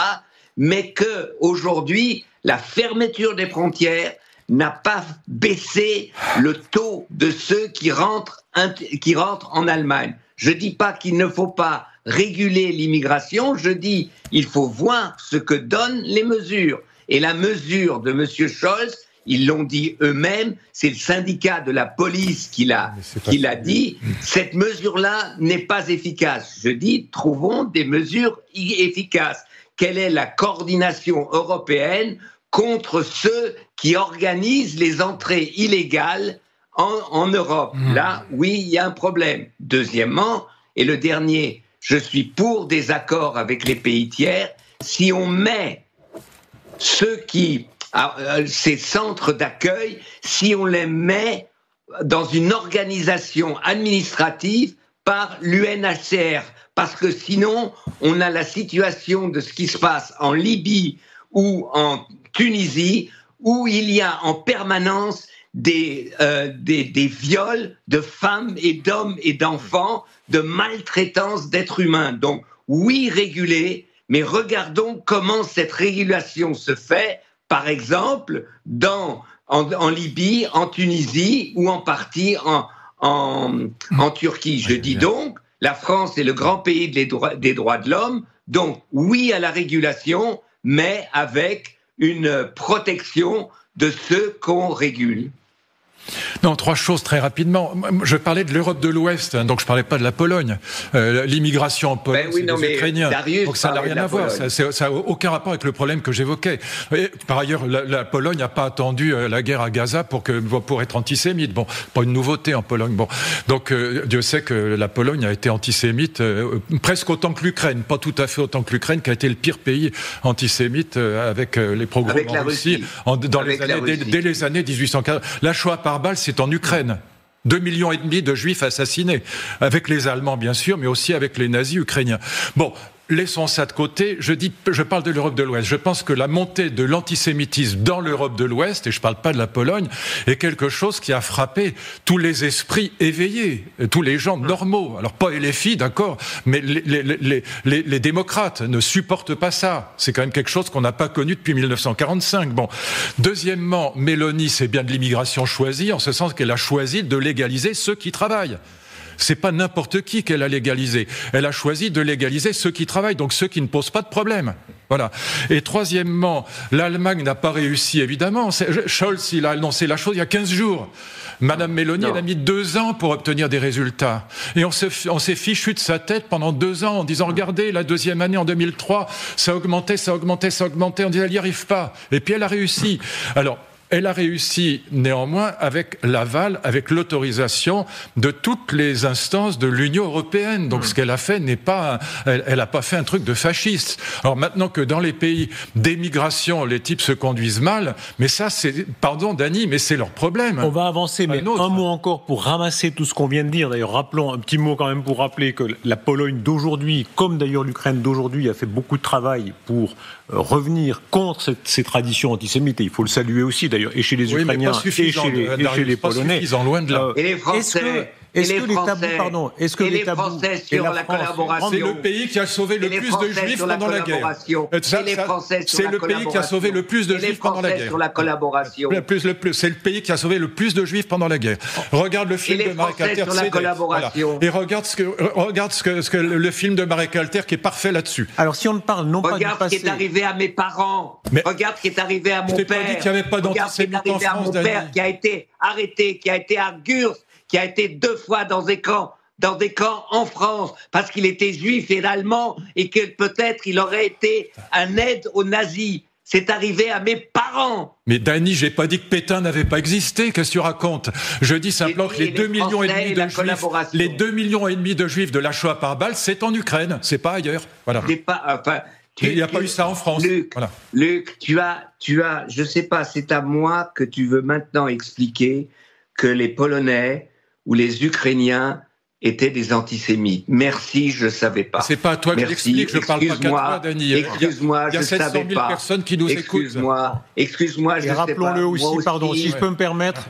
Mais qu'aujourd'hui, la fermeture des frontières n'a pas baissé le taux de ceux qui rentrent en Allemagne. Je ne dis pas qu'il ne faut pas réguler l'immigration, je dis qu'il faut voir ce que donnent les mesures. Et la mesure de M. Scholz, ils l'ont dit eux-mêmes, c'est le syndicat de la police qui l'a dit, cette mesure-là n'est pas efficace. Je dis, trouvons des mesures efficaces. Quelle est la coordination européenne contre ceux qui organisent les entrées illégales en Europe? Là, oui, il y a un problème. Deuxièmement, et le dernier, je suis pour des accords avec les pays tiers. Si on met ces centres d'accueil, si on les met dans une organisation administrative par l'UNHCR, parce que sinon, on a la situation de ce qui se passe en Libye ou en Tunisie, où il y a en permanence des viols de femmes et d'hommes et d'enfants, de maltraitance d'êtres humains. Donc, oui, réguler, mais regardons comment cette régulation se fait, par exemple, en Libye, en Tunisie ou en partie en Turquie. Je dis donc, la France est le grand pays des droits de l'homme, donc oui à la régulation, mais avec une protection de ceux qu'on régule.
Non, 3 choses très rapidement. Je parlais de l'Europe de l'Ouest, donc je parlais pas de la Pologne. L'immigration en Pologne, c'est des Ukrainiens. Donc ça n'a rien à voir. Ça n'a aucun rapport avec le problème que j'évoquais. Et, par ailleurs, la Pologne n'a pas attendu la guerre à Gaza pour être antisémite. Bon, pas une nouveauté en Pologne. Bon, donc Dieu sait que la Pologne a été antisémite presque autant que l'Ukraine, pas tout à fait autant que l'Ukraine, qui a été le pire pays antisémite avec les pogroms en Russie dès les années 1840. La Shoah par balle, c'est en Ukraine. 2,5 millions de Juifs assassinés, avec les Allemands bien sûr, mais aussi avec les nazis ukrainiens. Bon, laissons ça de côté. Je parle de l'Europe de l'Ouest. Je pense que la montée de l'antisémitisme dans l'Europe de l'Ouest, et je ne parle pas de la Pologne, est quelque chose qui a frappé tous les esprits éveillés, tous les gens normaux. Alors pas LFI, d'accord, mais les démocrates ne supportent pas ça. C'est quand même quelque chose qu'on n'a pas connu depuis 1945. Bon. Deuxièmement, Meloni, c'est bien de l'immigration choisie, en ce sens qu'elle a choisi de légaliser ceux qui travaillent. C'est pas n'importe qui qu'elle a légalisé. Elle a choisi de légaliser ceux qui travaillent, donc ceux qui ne posent pas de problème. Voilà. Et troisièmement, l'Allemagne n'a pas réussi, évidemment. Scholz, il a annoncé la chose il y a 15 jours. Madame Meloni, elle a mis 2 ans pour obtenir des résultats. Et on s'est fichu de sa tête pendant 2 ans en disant, regardez, la 2e année en 2003, ça augmentait. On disait, elle n'y arrive pas. Et puis elle a réussi. Alors, Elle a réussi néanmoins avec l'aval, avec l'autorisation de toutes les instances de l'Union européenne. Donc ce qu'elle a fait n'est pas, elle n'a pas fait un truc de fasciste. Alors maintenant que dans les pays d'émigration, les types se conduisent mal, mais ça c'est, pardon Dany, mais c'est leur problème.
On va avancer, mais un mot encore pour ramasser tout ce qu'on vient de dire. D'ailleurs, rappelons un petit mot quand même pour rappeler que la Pologne d'aujourd'hui, comme d'ailleurs l'Ukraine d'aujourd'hui, a fait beaucoup de travail pour revenir contre ces traditions antisémites. Et il faut le saluer aussi d'ailleurs, et chez les Ukrainiens et chez les Polonais.
Loin de là.
Et les Français.
Est-ce que les tabous, pardon, est-ce que les tabous
Français sur la collaboration,
c'est le pays qui a sauvé le plus de Juifs pendant la guerre.
C'est le pays qui a sauvé le plus de Juifs pendant la guerre. Sur la collaboration.
C'est le pays qui a sauvé le plus de Juifs pendant la guerre. Regarde le film de Marek Alter. Et regarde ce que le film de Marek Alter qui est parfait là-dessus.
Alors si on ne parle non pas du passé.
Regarde ce qui est arrivé à mes parents. Regarde ce qui est arrivé à mon père.
Je t'ai pas dit qu'il n'y avait pas d'antisémites en France,
Dany. Regarde ce qui est arrivé à mon père qui a été arrêté, qui a été à Gurs, qui a été 2 fois dans des camps en France, parce qu'il était juif et allemand, et que peut-être il aurait été un aide aux nazis. C'est arrivé à mes parents.
Mais Dany, j'ai pas dit que Pétain n'avait pas existé. Qu'est-ce que tu racontes ? Je dis simplement que les 2,5 millions de juifs de la Shoah par balle, c'est en Ukraine, c'est pas ailleurs. Voilà. Il n'y a pas eu ça en France.
Luc, tu as, je sais pas, c'est à moi que tu veux maintenant expliquer que les Polonais ou les Ukrainiens étaient des antisémites. Merci, je ne savais pas.
C'est pas à toi que j'explique, je parle pas qu'à toi, Dany.
Excuse-moi, je ne savais pas.
Il y a 700 000 personnes qui nous écoutent.
Excuse-moi, je ne sais pas.
Rappelons-le aussi, pardon, si je peux me permettre,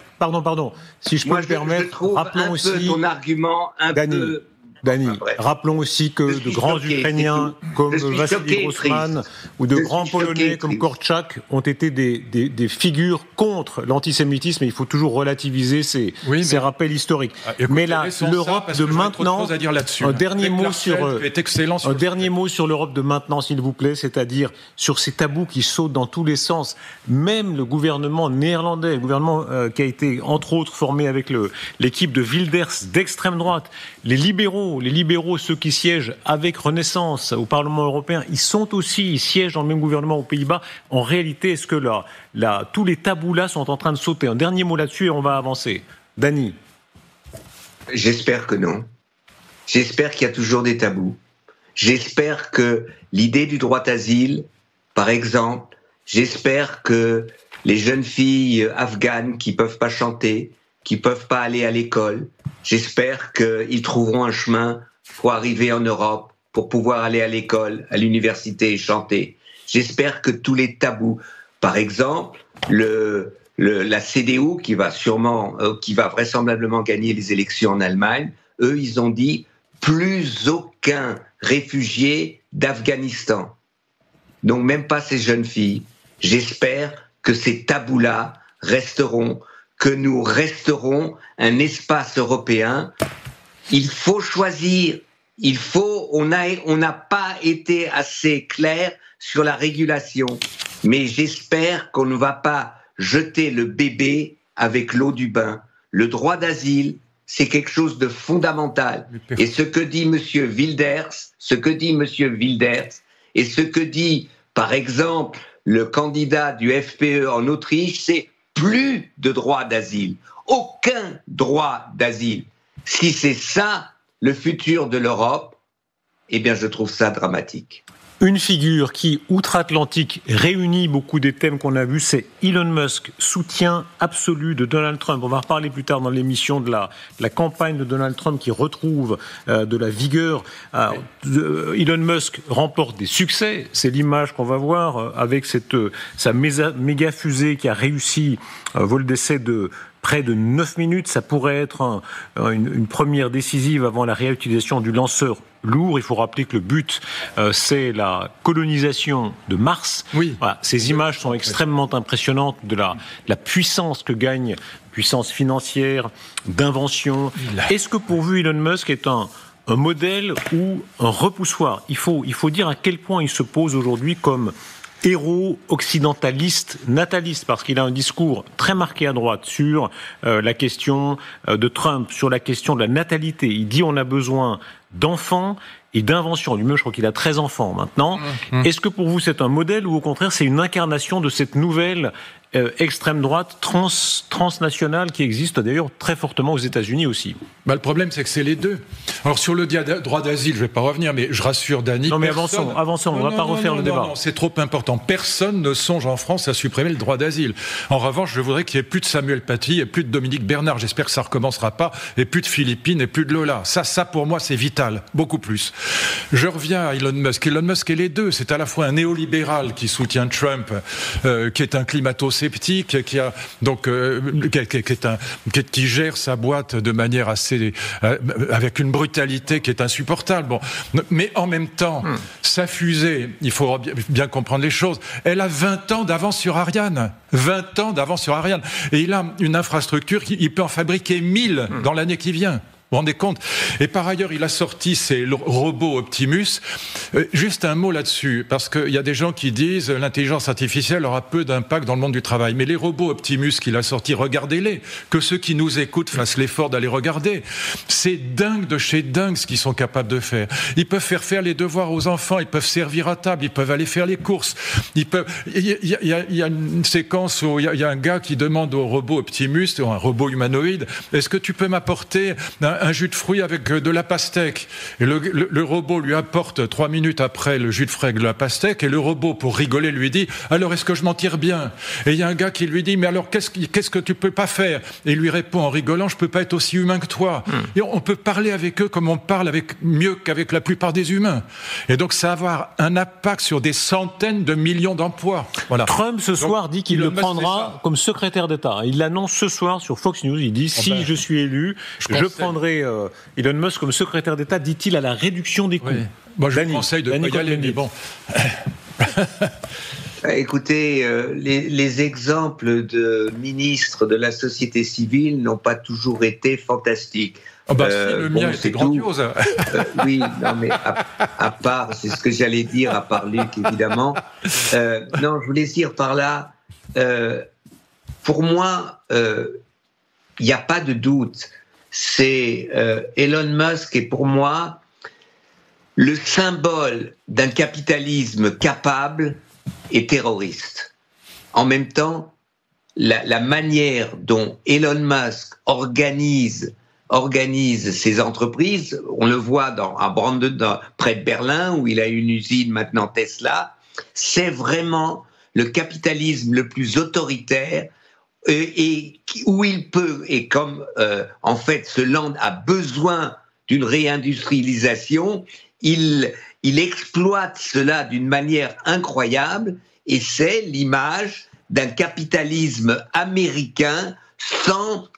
si je peux me permettre, rappelons aussi
ton argument un peu...
Dany, rappelons aussi que de grands Ukrainiens comme Vassili Grossman ou de grands Polonais comme Korczak ont été des figures contre l'antisémitisme, et il faut toujours relativiser ces rappels historiques. Mais là, l'Europe de maintenant, un dernier mot sur l'Europe de maintenant, s'il vous plaît, c'est-à-dire sur ces tabous qui sautent dans tous les sens. Même le gouvernement néerlandais, le gouvernement qui a été entre autres formé avec l'équipe de Wilders d'extrême droite, les libéraux, ceux qui siègent avec Renaissance au Parlement européen, ils siègent dans le même gouvernement aux Pays-Bas. En réalité, est-ce que tous les tabous là sont en train de sauter ? Un dernier mot là-dessus et on va avancer. Dany.
J'espère que non. J'espère qu'il y a toujours des tabous. J'espère que l'idée du droit d'asile, par exemple, j'espère que les jeunes filles afghanes qui peuvent pas chanter, qui peuvent pas aller à l'école, j'espère qu'ils trouveront un chemin pour arriver en Europe, pour pouvoir aller à l'école, à l'université et chanter. J'espère que tous les tabous, par exemple, la CDU qui va vraisemblablement gagner les élections en Allemagne, eux, ils ont dit plus aucun réfugié d'Afghanistan. Donc même pas ces jeunes filles. J'espère que ces tabous-là resteront, que nous resterons un espace européen. Il faut choisir. On n'a pas été assez clair sur la régulation. Mais j'espère qu'on ne va pas jeter le bébé avec l'eau du bain. Le droit d'asile, c'est quelque chose de fondamental. Et ce que dit Monsieur Wilders, et ce que dit, par exemple, le candidat du FPE en Autriche, c'est plus de droit d'asile. Aucun droit d'asile. Si c'est ça le futur de l'Europe, eh bien je trouve ça dramatique.
Une figure qui, outre-Atlantique, réunit beaucoup des thèmes qu'on a vus, c'est Elon Musk, soutien absolu de Donald Trump. On va reparler plus tard dans l'émission de la campagne de Donald Trump qui retrouve de la vigueur. Elon Musk remporte des succès, c'est l'image qu'on va voir avec sa méga fusée qui a réussi un vol d'essai de près de 9 minutes. Ça pourrait être une première décisive avant la réutilisation du lanceur lourd. Il faut rappeler que le but, c'est la colonisation de Mars.
Oui.
Voilà, ces images sont extrêmement impressionnantes de la puissance que gagne, puissance financière, d'invention. Est-ce que pour vous, Elon Musk est un modèle ou un repoussoir ? Il faut dire à quel point il se pose aujourd'hui comme héros occidentaliste, nataliste, parce qu'il a un discours très marqué à droite sur la question de Trump, sur la question de la natalité. Il dit on a besoin d'enfants et d'invention. Lui-même, je crois qu'il a 13 enfants maintenant. Est-ce que pour vous, c'est un modèle ou au contraire, c'est une incarnation de cette nouvelle extrême droite transnationale qui existe d'ailleurs très fortement aux États-Unis aussi?
Le problème, c'est que c'est les deux. Alors sur le droit d'asile, je ne vais pas revenir, mais je rassure Dany.
Non mais avançons, on ne va pas refaire le débat.
Non, c'est trop important. Personne ne songe en France à supprimer le droit d'asile. En revanche, je voudrais qu'il n'y ait plus de Samuel Paty et plus de Dominique Bernard. J'espère que ça ne recommencera pas. Et plus de Philippine et plus de Lola. Ça pour moi, c'est vital. Beaucoup plus. Je reviens à Elon Musk. Elon Musk est les deux. C'est à la fois un néolibéral qui soutient Trump, qui est un climato-sceptique, qui gère sa boîte de manière assez avec une brutalité qui est insupportable. Bon, mais en même temps, sa fusée, il faut bien comprendre les choses, elle a 20 ans d'avance sur Ariane. 20 ans d'avance sur Ariane. Et il a une infrastructure, il peut en fabriquer 1000 dans l'année qui vient. Vous vous rendez compte? Et par ailleurs, il a sorti ses robots Optimus. Juste un mot là-dessus, parce qu'il y a des gens qui disent l'intelligence artificielle aura peu d'impact dans le monde du travail. Mais les robots Optimus qu'il a sortis, regardez-les. Que ceux qui nous écoutent fassent l'effort d'aller regarder. C'est dingue de chez dingue ce qu'ils sont capables de faire. Ils peuvent faire les devoirs aux enfants, ils peuvent servir à table, ils peuvent aller faire les courses. Il y a une séquence où il y a un gars qui demande au robot Optimus, un robot humanoïde, est-ce que tu peux m'apporter un jus de fruits avec de la pastèque. Et le robot lui apporte 3 minutes après le jus de fruits avec de la pastèque, et le robot, pour rigoler, lui dit « Alors, est-ce que je m'en tire bien ?» Et il y a un gars qui lui dit « Mais alors, qu'est-ce que tu peux pas faire ?» Et il lui répond en rigolant « Je peux pas être aussi humain que toi. » Et on peut parler avec eux comme on parle mieux qu'avec la plupart des humains. Et donc, ça va avoir un impact sur des centaines de millions d'emplois. Voilà.
Trump, ce soir, dit qu'il le prendra comme secrétaire d'État. Il l'annonce ce soir sur Fox News. Il dit « Si je suis élu, je prendrai Elon Musk comme secrétaire d'État, dit-il, à la réduction des coûts. Oui.
Moi, je vous conseille de ne pas y aller, mais bon.
Écoutez, les exemples de ministres de la société civile n'ont pas toujours été fantastiques.
Le mien était grandiose.
Oui, non, mais à part, c'est ce que j'allais dire, à part Luc, évidemment. Non, je voulais dire par là, pour moi, il n'y a pas de doute. C'est Elon Musk est pour moi le symbole d'un capitalisme capable et terroriste. En même temps, la manière dont Elon Musk organise ses entreprises, on le voit à Brandenburg, près de Berlin, où il a une usine maintenant Tesla, c'est vraiment le capitalisme le plus autoritaire. Et où il peut, et comme en fait ce land a besoin d'une réindustrialisation, il exploite cela d'une manière incroyable, et c'est l'image d'un capitalisme américain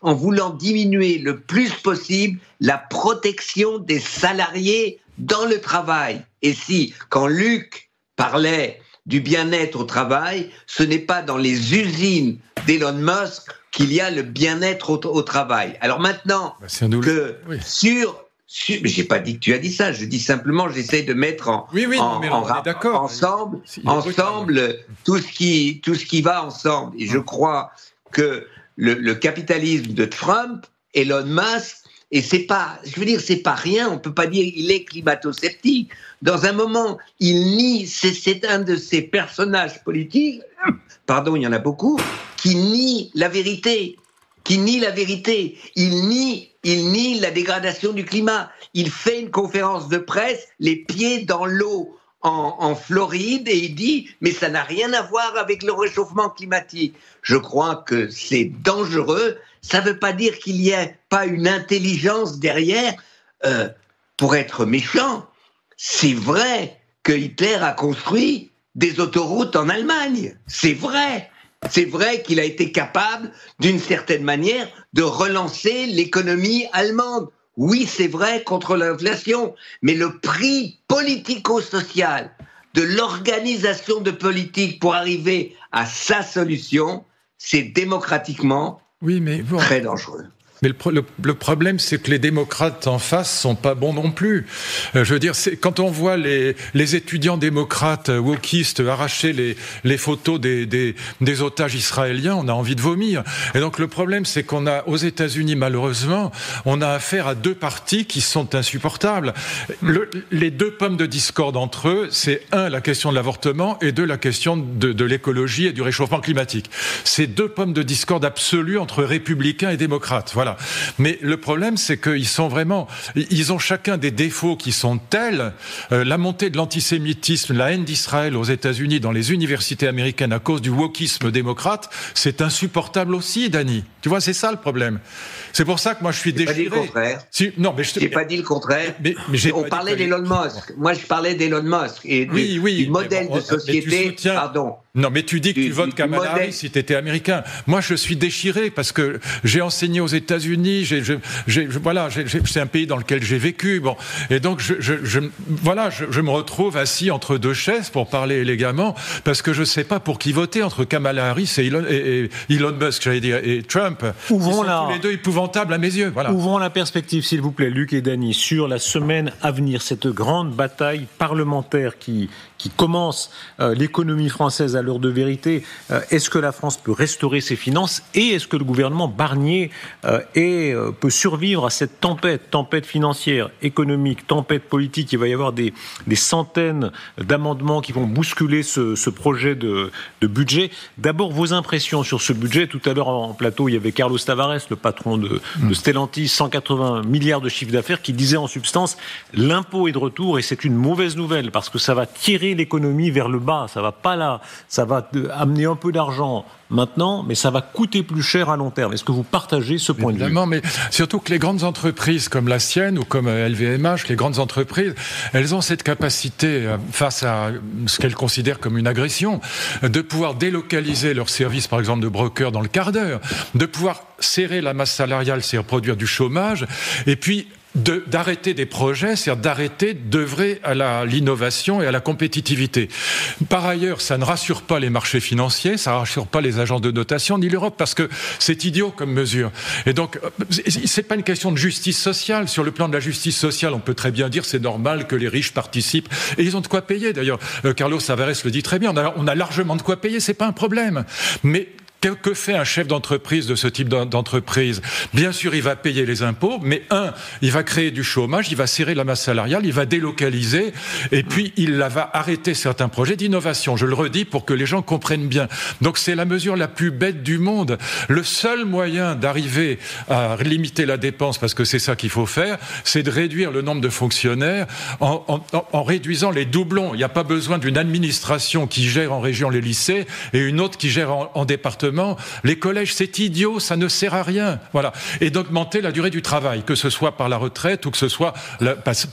en voulant diminuer le plus possible la protection des salariés dans le travail. Et si, quand Luc parlait du bien-être au travail, ce n'est pas dans les usines d'Elon Musk qu'il y a le bien-être au travail. Alors maintenant mais j'ai pas dit que tu as dit ça, je dis simplement, j'essaie de mettre ensemble tout ce qui va ensemble. Et je crois que le capitalisme de Trump, Elon Musk, et c'est pas rien, on peut pas dire il est climato-sceptique. Dans un moment, il nie, c'est un de ces personnages politiques, pardon, il y en a beaucoup, qui nie la vérité. Il nie la dégradation du climat. Il fait une conférence de presse, les pieds dans l'eau en Floride, et il dit « mais ça n'a rien à voir avec le réchauffement climatique ». Je crois que c'est dangereux. Ça ne veut pas dire qu'il n'y ait pas une intelligence derrière. Pour être méchant, c'est vrai que Hitler a construit des autoroutes en Allemagne. C'est vrai. C'est vrai qu'il a été capable, d'une certaine manière, de relancer l'économie allemande. Oui, c'est vrai, contre l'inflation, mais le prix politico-social de l'organisation de politique pour arriver à sa solution, c'est démocratiquement très dangereux.
Mais le problème, c'est que les démocrates en face sont pas bons non plus. Je veux dire, quand on voit les étudiants démocrates wokistes arracher les photos des otages israéliens, on a envie de vomir. Et donc le problème, c'est qu'on a aux États-Unis, malheureusement, on a affaire à deux partis qui sont insupportables. Les deux pommes de discorde entre eux, c'est la question de l'avortement, et la question de l'écologie et du réchauffement climatique. C'est deux pommes de discorde absolues entre républicains et démocrates. Voilà. Mais le problème, c'est ils ont chacun des défauts qui sont tels. La montée de l'antisémitisme, la haine d'Israël aux États-Unis dans les universités américaines à cause du wokisme démocrate, c'est insupportable aussi, Dany. Tu vois, c'est ça le problème. C'est pour ça que moi je suis déchiré.
J'ai pas dit le contraire.
Non, mais
j'ai pas dit le contraire. Mais on parlait d'Elon Musk. Moi, je parlais d'Elon Musk et du modèle de société. Pardon.
Non, mais tu dis que tu votes Kamala Harris si tu étais américain. Moi, je suis déchiré parce que j'ai enseigné aux États-Unis. C'est un pays dans lequel j'ai vécu. Bon, et donc je me retrouve assis entre deux chaises pour parler élégamment parce que je sais pas pour qui voter entre Kamala Harris et Elon Musk, j'allais dire, et Trump. Ils sont tous les deux épouvantables à mes yeux. Voilà.
Ouvrons la perspective, s'il vous plaît, Luc et Dany, sur la semaine à venir, cette grande bataille parlementaire qui commence, l'économie française à l'heure de vérité. Est-ce que la France peut restaurer ses finances et est-ce que le gouvernement Barnier peut survivre à cette tempête financière, économique, tempête politique? Il va y avoir des centaines d'amendements qui vont bousculer ce projet de budget. D'abord, vos impressions sur ce budget. Tout à l'heure en plateau, il y avait Carlos Tavares, le patron de Stellantis, 180 milliards de chiffre d'affaires, qui disait en substance l'impôt est de retour et c'est une mauvaise nouvelle parce que ça va tirer l'économie vers le bas. Ça va amener un peu d'argent maintenant, mais ça va coûter plus cher à long terme. Est-ce que vous partagez ce point de vue?
Évidemment, mais surtout que les grandes entreprises comme la sienne ou comme LVMH, les grandes entreprises, elles ont cette capacité, face à ce qu'elles considèrent comme une agression, de pouvoir délocaliser leurs services, par exemple de broker, dans le quart d'heure, de pouvoir serrer la masse salariale, c'est-à-dire produire du chômage, et puis d'arrêter des projets, c'est-à-dire d'arrêter d'œuvrer à l'innovation et à la compétitivité. Par ailleurs, ça ne rassure pas les marchés financiers, ça ne rassure pas les agences de notation, ni l'Europe, parce que c'est idiot comme mesure. Et donc, c'est pas une question de justice sociale. Sur le plan de la justice sociale, on peut très bien dire c'est normal que les riches participent. Et ils ont de quoi payer, d'ailleurs. Carlos Tavares le dit très bien, on a largement de quoi payer, c'est pas un problème. Mais que fait un chef d'entreprise de ce type d'entreprise? Bien sûr, il va payer les impôts, mais il va créer du chômage, il va serrer la masse salariale, il va délocaliser, et puis il va arrêter certains projets d'innovation. Je le redis pour que les gens comprennent bien. Donc c'est la mesure la plus bête du monde. Le seul moyen d'arriver à limiter la dépense, parce que c'est ça qu'il faut faire, c'est de réduire le nombre de fonctionnaires en réduisant les doublons. Il n'y a pas besoin d'une administration qui gère en région les lycées et une autre qui gère en département les collèges. C'est idiot, ça ne sert à rien. Voilà. Et d'augmenter la durée du travail, que ce soit par la retraite ou que ce soit,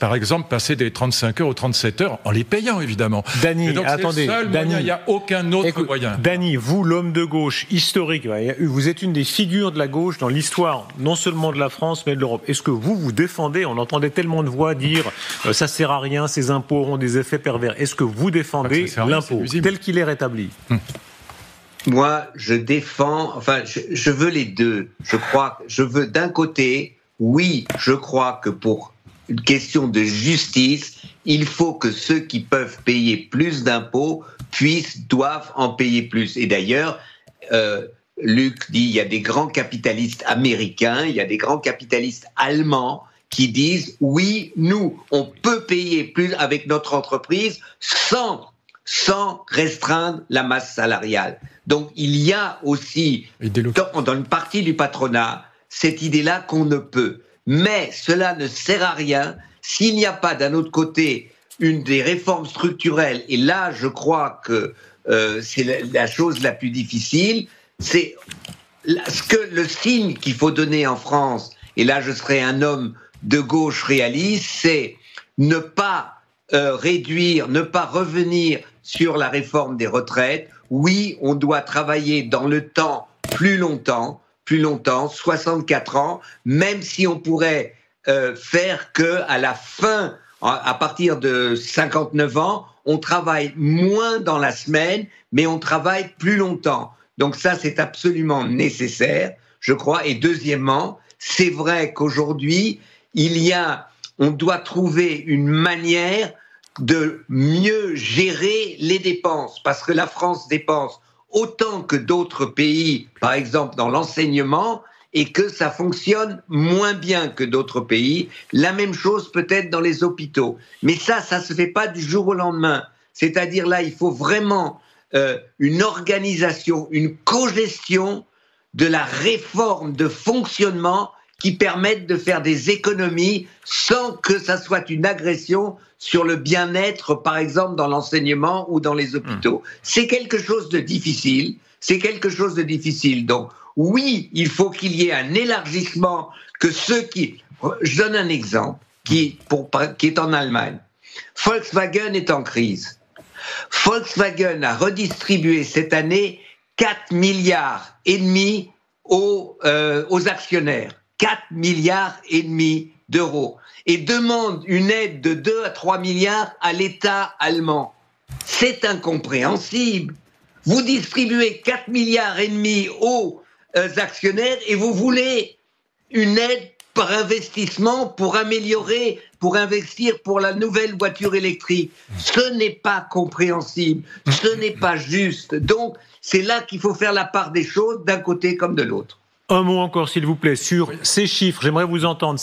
par exemple, passer des 35 heures aux 37 heures, en les payant, évidemment.
Dany,
donc,
attendez.
Il n'y a aucun autre moyen.
Dany, vous, l'homme de gauche historique, vous êtes une des figures de la gauche dans l'histoire, non seulement de la France, mais de l'Europe. Est-ce que vous défendez, on entendait tellement de voix dire ça sert à rien, ces impôts auront des effets pervers. Est-ce que vous défendez l'impôt tel qu'il est rétabli?
Moi, je défends, je veux les deux. Je veux d'un côté, oui, je crois que pour une question de justice, il faut que ceux qui peuvent payer plus d'impôts doivent en payer plus. Et d'ailleurs, Luc dit, il y a des grands capitalistes américains, il y a des grands capitalistes allemands qui disent, oui, nous, on peut payer plus avec notre entreprise sans restreindre la masse salariale. Donc il y a aussi, dans une partie du patronat, cette idée-là qu'on ne peut. Mais cela ne sert à rien s'il n'y a pas d'un autre côté une des réformes structurelles. Et là, je crois que c'est la chose la plus difficile. C'est le signe qu'il faut donner en France, et là je serai un homme de gauche réaliste, c'est ne pas réduire, ne pas revenir sur la réforme des retraites. Oui, on doit travailler dans le temps plus longtemps, 64 ans, même si on pourrait faire que à la fin, à partir de 59 ans, on travaille moins dans la semaine, mais on travaille plus longtemps. Donc ça, c'est absolument nécessaire, je crois. Et deuxièmement, c'est vrai qu'aujourd'hui, on doit trouver une manière de mieux gérer les dépenses, parce que la France dépense autant que d'autres pays, par exemple dans l'enseignement, et que ça fonctionne moins bien que d'autres pays. La même chose peut-être dans les hôpitaux. Mais ça se fait pas du jour au lendemain. C'est-à-dire là, il faut vraiment une organisation, une cogestion de la réforme de fonctionnement qui permettent de faire des économies sans que ça soit une agression sur le bien-être, par exemple, dans l'enseignement ou dans les hôpitaux. C'est quelque chose de difficile. Donc, oui, il faut qu'il y ait un élargissement que je donne un exemple qui est en Allemagne. Volkswagen est en crise. Volkswagen a redistribué cette année 4,5 milliards aux actionnaires. 4,5 milliards d'euros. Et demande une aide de 2 à 3 milliards à l'État allemand. C'est incompréhensible. Vous distribuez 4,5 milliards aux actionnaires et vous voulez une aide par investissement pour investir pour la nouvelle voiture électrique. Ce n'est pas compréhensible, ce n'est pas juste. Donc, c'est là qu'il faut faire la part des choses d'un côté comme de l'autre.
Un mot encore, s'il vous plaît, sur ces chiffres. J'aimerais vous entendre.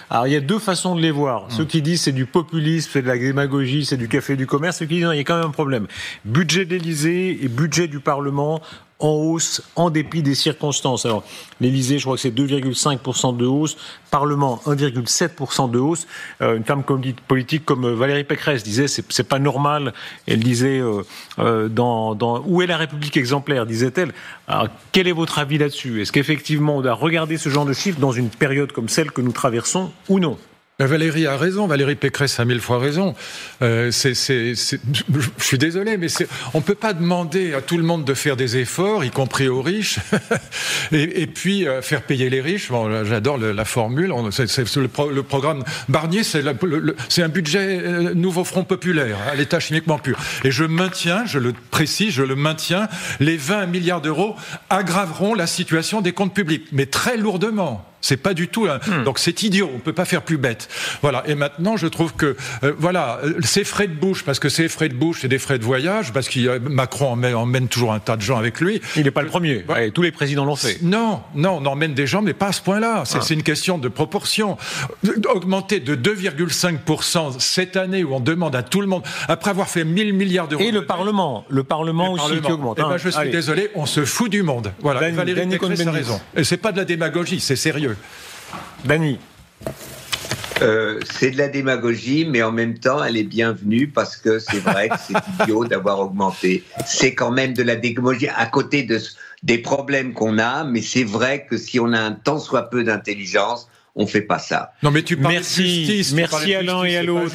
Alors, il y a deux façons de les voir. Ceux qui disent c'est du populisme, c'est de la démagogie, c'est du café du commerce. Ceux qui disent non, il y a quand même un problème. Budget de l'Élysée et budget du Parlement en hausse, en dépit des circonstances. Alors, l'Élysée, je crois que c'est 2,5% de hausse. Parlement, 1,7% de hausse. Une femme politique comme Valérie Pécresse disait, c'est pas normal. Elle disait, où est la République exemplaire, disait-elle. Alors, quel est votre avis là-dessus? Est-ce qu'effectivement, on doit regarder ce genre de chiffres dans une période comme celle que nous traversons, ou non?
Valérie a raison, Valérie Pécresse a 1000 fois raison. Je suis désolé, mais on peut pas demander à tout le monde de faire des efforts, y compris aux riches, et puis faire payer les riches. Bon, j'adore la formule. Le programme Barnier, c'est un budget nouveau Front populaire, à l'état chimiquement pur. Et je le précise, les 20 milliards d'euros aggraveront la situation des comptes publics, mais très lourdement. C'est pas du tout donc c'est idiot, on peut pas faire plus bête. Voilà, et maintenant je trouve que ces frais de bouche, parce que ces frais de bouche c'est des frais de voyage, parce que Macron emmène toujours un tas de gens avec lui.
Il n'est pas le premier, tous les présidents l'ont fait.
Non, on emmène des gens, mais pas à ce point-là. C'est une question de proportion. Augmenter de 2,5% cette année où on demande à tout le monde, après avoir fait 1000 milliards d'euros.
Et le Parlement aussi qui augmente.
Je suis désolé, on se fout du monde. Voilà, Valérie Pécresse a raison. Et c'est pas de la démagogie, c'est sérieux.
Dany.
C'est de la démagogie, mais en même temps, elle est bienvenue parce que c'est vrai que c'est idiot d'avoir augmenté. C'est quand même de la démagogie à côté des problèmes qu'on a, mais c'est vrai que si on a un tant soit peu d'intelligence, on fait pas ça.
Non, mais tu parles de justice.
Merci à l'un et à l'autre.